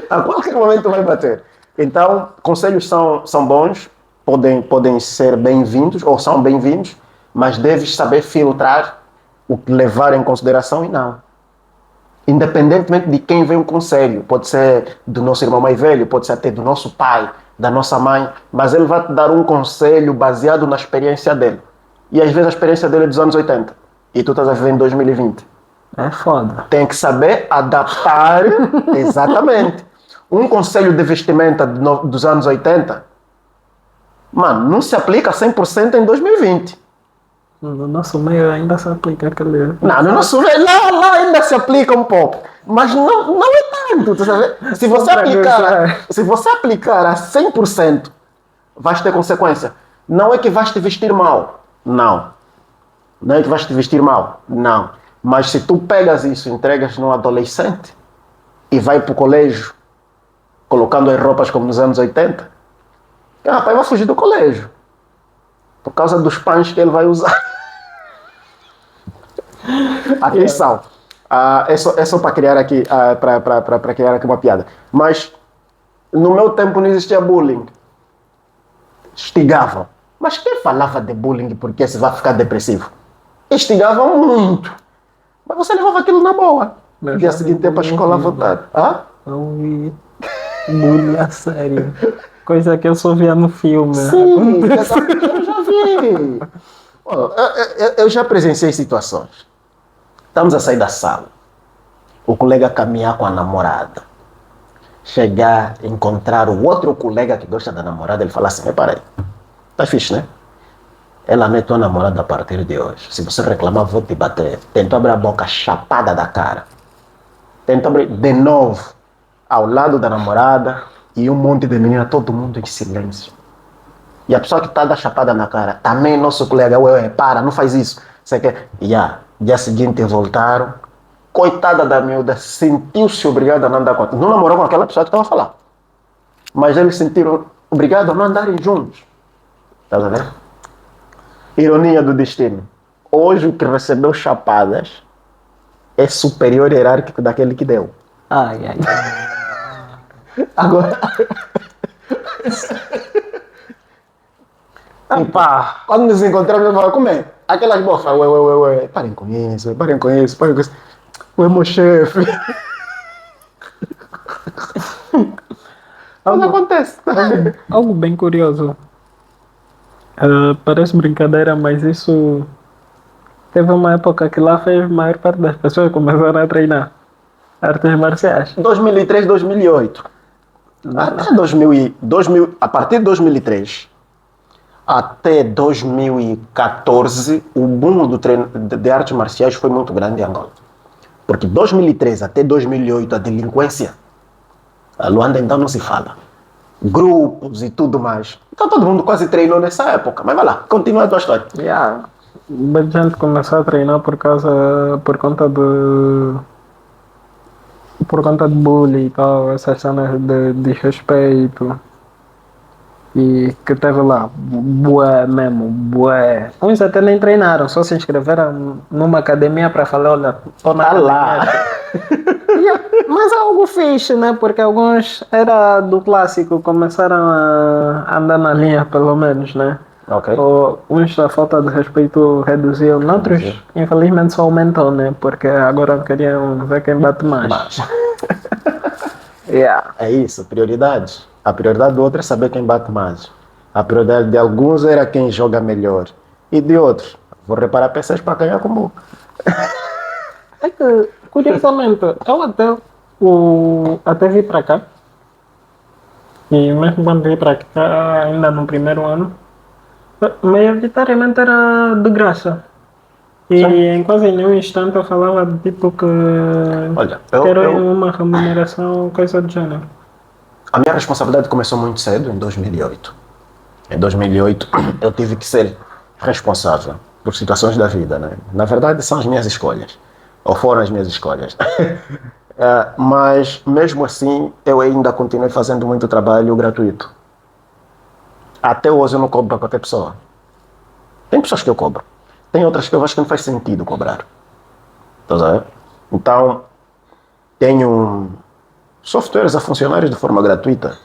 A qualquer momento vai bater. Então, conselhos são bons, podem ser bem-vindos, ou são bem-vindos, mas deves saber filtrar o que levar em consideração e não. Independentemente de quem vem o conselho, pode ser do nosso irmão mais velho, pode ser até do nosso pai, da nossa mãe, mas ele vai te dar um conselho baseado na experiência dele. E às vezes a experiência dele é dos anos 80 e tu estás a viver em 2020. É foda. Tem que saber adaptar exatamente. Um conselho de vestimenta dos anos 80, mano, não se aplica 100% em 2020. No nosso meio ainda se aplica aquele. Não, no nosso lá ainda se aplica um pouco, mas não é tanto, tu sabe? Se você aplicar a 100%, vais ter consequência. Não é que vais te vestir mal, não. Não é que vais te vestir mal, não. Mas se tu pegas isso, entregas no adolescente e vai para o colégio colocando as roupas como nos anos 80, o rapaz vai fugir do colégio por causa dos pães que ele vai usar. Atenção, é só para criar aqui, para criar aqui uma piada. Mas no meu tempo não existia bullying. Estigavam. Mas quem falava de bullying porque você vai ficar depressivo? Estigavam muito. Mas você levava aquilo na boa. No dia seguinte ia para a escola à vontade. Bullying a sério. Coisa que eu só via no filme. Sim, eu já vi. Eu já presenciei situações. Estamos a sair da sala. O colega caminhar com a namorada. Chegar, encontrar o outro colega que gosta da namorada. Ele fala assim, repara aí. Tá fixe, né? Ela não é tua namorada a partir de hoje. Se você reclamar, vou te bater. Tentou abrir a boca chapada da cara. Tentou abrir de novo. Ao lado da namorada. E um monte de menina, todo mundo em silêncio. E a pessoa que está da chapada na cara, também nosso colega, para, não faz isso. Você quer? Dia seguinte voltaram. Coitada da miúda, sentiu-se obrigada a não andar com ela. Não namorou com aquela pessoa que estava a falar. Mas eles sentiram obrigados a não andarem juntos. Estás a ver? Ironia do destino. Hoje o que recebeu chapadas é superior hierárquico daquele que deu. Ai, ai. Agora, Epá, quando nos encontramos, eu falo, como é? Aquelas bofas, ué, parem com isso, parem com isso, parem com isso. Ué, meu chefe. Mas algo, acontece. algo bem curioso. Parece brincadeira, mas isso teve uma época que lá fez a maior parte das pessoas começaram a treinar artes marciais. 2003, 2008. Até 2000, a partir de 2003 até 2014, o boom do treino de artes marciais foi muito grande em Angola. Porque 2003 até 2008, a delinquência, a Luanda então não se fala. Grupos e tudo mais. Então todo mundo quase treinou nessa época. Mas vai lá, continua a tua história. Yeah. Muita gente começou a treinar por conta de bullying e tal, essas cenas de desrespeito. E que teve lá, bué mesmo, bué. Uns até nem treinaram, só se inscreveram numa academia para falar, olha, tô na Tá academia. lá. Yeah, mas é algo fixe, né? Porque alguns era do clássico, começaram a andar na linha, pelo menos, né? Ok. Ou uns a falta de respeito reduziu, outros infelizmente só aumentou, né? Porque agora queriam ver quem bate mais. Mas Yeah. é isso, prioridades. A prioridade do outro é saber quem bate mais. A prioridade de alguns era quem joga melhor. E de outros, vou reparar peças para ganhar como. É que, curiosamente, eu até vi para cá, e mesmo quando vi para cá, ainda no primeiro ano, maioritariamente era de graça. E Sim. em quase nenhum instante eu falava de tipo que Olha, quero uma remuneração, coisa do gênero. a minha responsabilidade começou muito cedo, em 2008. Em 2008, eu tive que ser responsável por situações da vida, né? Na verdade, são as minhas escolhas. Ou foram as minhas escolhas. Mas, mesmo assim, eu ainda continuei fazendo muito trabalho gratuito. Até hoje eu não cobro para qualquer pessoa. Tem pessoas que eu cobro. Tem outras que eu acho que não faz sentido cobrar. Tá vendo? Então, tenho softwares a funcionar de forma gratuita.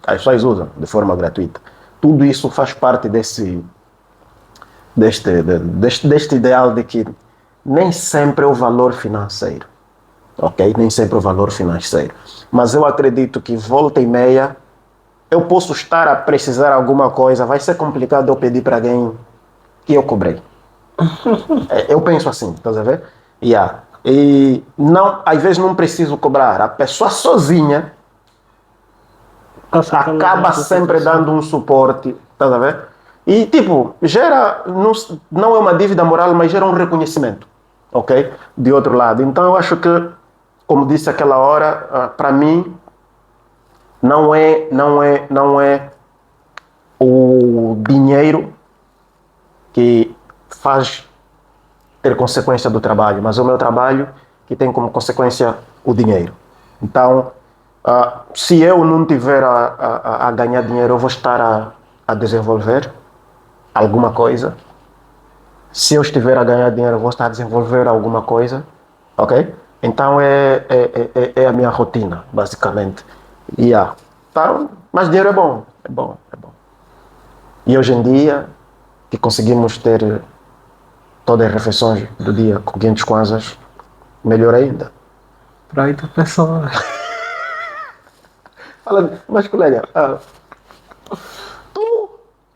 As pessoas usam de forma gratuita. Tudo isso faz parte deste ideal de que nem sempre é o valor financeiro. Ok? Nem sempre é o valor financeiro. Mas eu acredito que volta e meia eu posso estar a precisar de alguma coisa. Vai ser complicado eu pedir para alguém que eu cobrei. Eu penso assim, estás a ver? Yeah. E não, às vezes não preciso cobrar. A pessoa sozinha acaba sempre dando um suporte, estás a ver? E tipo, gera, não é uma dívida moral, mas gera um reconhecimento, ok? De outro lado. Então eu acho que, como disse aquela hora, para mim não é o dinheiro que faz ter consequência do trabalho, mas é o meu trabalho que tem como consequência o dinheiro. Então, se eu não tiver a ganhar dinheiro, eu vou estar a desenvolver alguma coisa. Se eu estiver a ganhar dinheiro, eu vou estar a desenvolver alguma coisa, ok? Então é a minha rotina, basicamente. Então, mas dinheiro é bom, é bom, é bom. E hoje em dia, que conseguimos ter todas as refeições do dia com 500 kwanzas, melhor ainda. Para 8 pessoas. Fala, mas colega, tu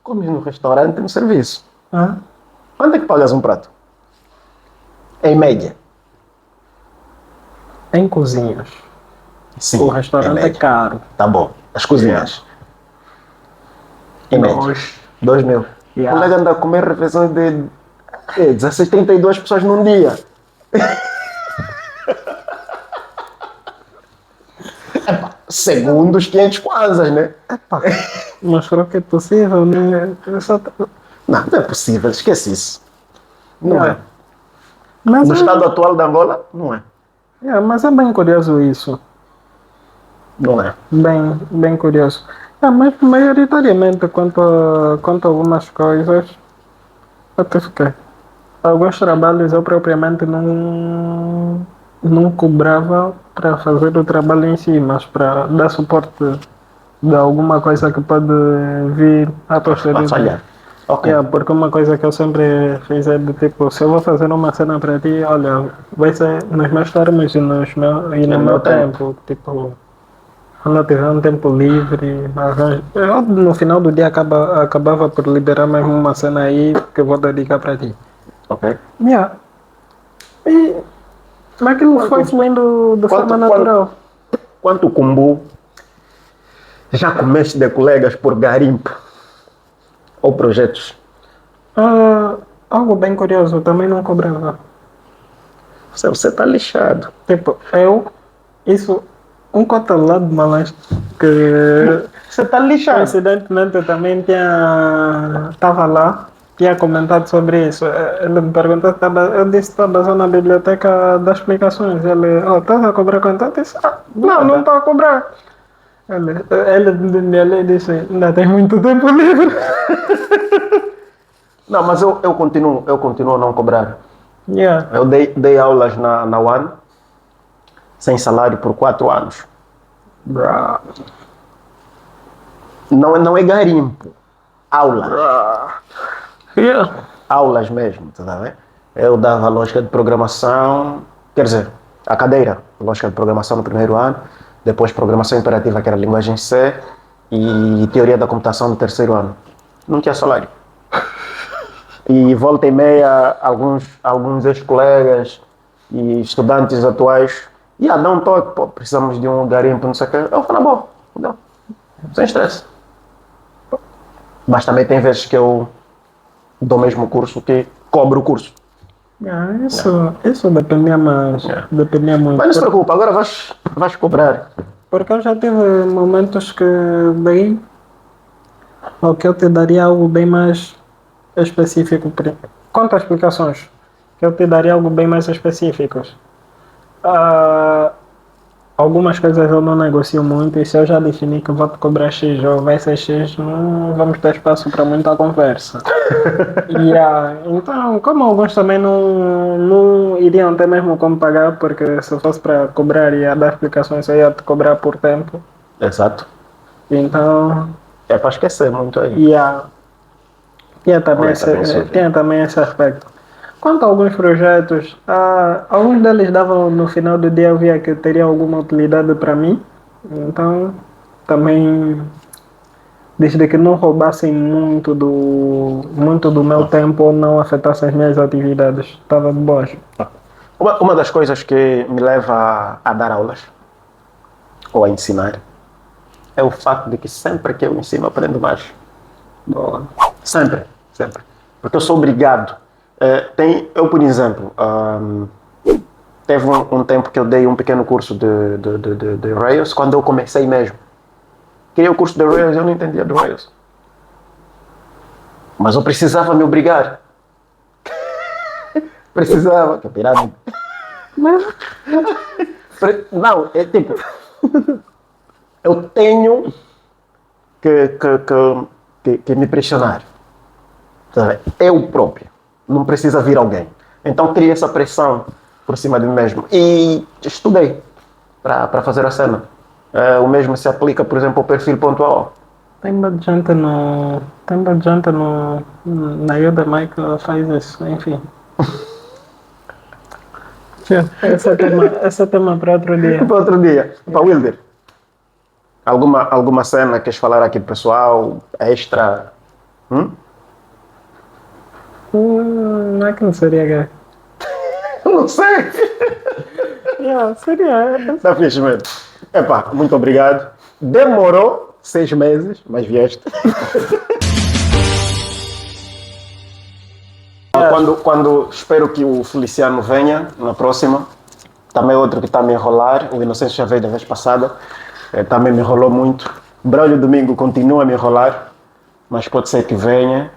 comes no restaurante no serviço. Ah, Quanto é que pagas um prato? Em média. em cozinhas. Sim, O restaurante em é média. caro. Tá bom. As cozinhas. Em média. 2.000. Yeah. O colega anda a comer refeições de 16, 32 pessoas num dia. Segundo os 500 kwanzas, né? Epá, mostrou que é possível, né? Não é possível. Esquece isso. Não é. Mas No estado atual da Angola, não é. mas é bem curioso isso. Não é. Bem curioso. Mas maioritariamente quanto a algumas coisas, até fiquei. Alguns trabalhos eu propriamente não cobrava para fazer o trabalho em si, mas para dar suporte de alguma coisa que pode vir a Vai posteriori. falhar. Ok. Yeah, porque uma coisa que eu sempre fiz é de tipo, se eu vou fazer uma cena para ti, olha, vai ser nos meus termos e É no no meu meu tempo. tempo. Tipo, quando eu tiver um tempo livre, eu no final do dia acabava por liberar mesmo uma cena aí que eu vou dedicar para ti. Ok. Yeah. E, mas aquilo foi fluindo de forma natural. Quanto combo já comeste de colegas por garimpo ou projetos? Ah, algo bem curioso, eu também não cobrava. Você está lixado. Tipo, isso, um cota lá de malandro que Você está lixado. coincidentemente eu também estava lá, tinha comentado sobre isso. Ele me perguntou, eu disse, estava só na biblioteca das explicações. Ele, estás a cobrar quanto? Eu disse, não estou a cobrar. Ele me olhou e disse, ainda tens muito tempo livre. Não, mas eu continuo a não cobrar. Yeah. Eu dei aulas na UAN sem salário por 4 anos. Bruh. Não é garimpo. Aulas. Yeah. Aulas mesmo, tá vendo? Eu dava lógica de programação, quer dizer, a cadeira, lógica de programação no primeiro ano, depois programação imperativa, que era linguagem C, e teoria da computação no terceiro ano. Não tinha salário. E volta e meia, alguns ex-colegas e estudantes atuais, dá um toque, pô, precisamos de um garimpo, não sei o quê. Eu falo, bom, não, sem estresse. Mas também tem vezes que eu dou o mesmo curso que cobro o curso. Isso dependia mais. Dependia muito. Mas não se preocupa, agora vais cobrar. Porque eu já tive momentos que daí, o que eu te daria algo bem mais específico. Quanto às explicações, que eu te daria algo bem mais específicos. Ah, algumas coisas eu não negocio muito e se eu já defini que vou te cobrar X ou vai ser X, não vamos ter espaço para muita conversa. Então, como alguns também não iriam ter mesmo como pagar, porque se fosse para cobrar e dar explicações, eu ia te cobrar por tempo. Exato. Então, É para esquecer muito aí. tinha também esse aspecto. Quanto a alguns projetos, alguns deles davam no final do dia, eu via que teria alguma utilidade para mim. Então, também, desde que não roubassem muito do meu tempo ou não afetassem as minhas atividades, estava de boas. Uma das coisas que me leva a dar aulas ou a ensinar é o fato de que sempre que eu ensino, eu aprendo mais. Boa. Sempre. Porque eu sou obrigado. Eu, por exemplo, teve um tempo que eu dei um pequeno curso de Rails, quando eu comecei mesmo. Queria o curso de Rails, eu não entendia de Rails. Mas eu precisava me obrigar. Precisava. Que pirâmide. Não, é tipo. Eu tenho que me pressionar. Eu próprio. Não precisa vir alguém. Então cria essa pressão por cima de mim mesmo. E estudei para fazer a cena. O mesmo se aplica, por exemplo, ao perfil.ao. Tem bastante na Udemy que faz isso, enfim. Esse é tema para outro dia. Para outro dia. Para Wilder. Alguma cena queres falar aqui do pessoal? Extra? Não é que não seria gay. Não sei. Seria. Está fixe mesmo. Epá, muito obrigado. Demorou 6 meses, mas vieste. Quando espero que o Feliciano venha na próxima, também outro que está a me enrolar, o Inocêncio já veio da vez passada, também me enrolou muito. Braulio Domingo continua a me enrolar, mas pode ser que venha.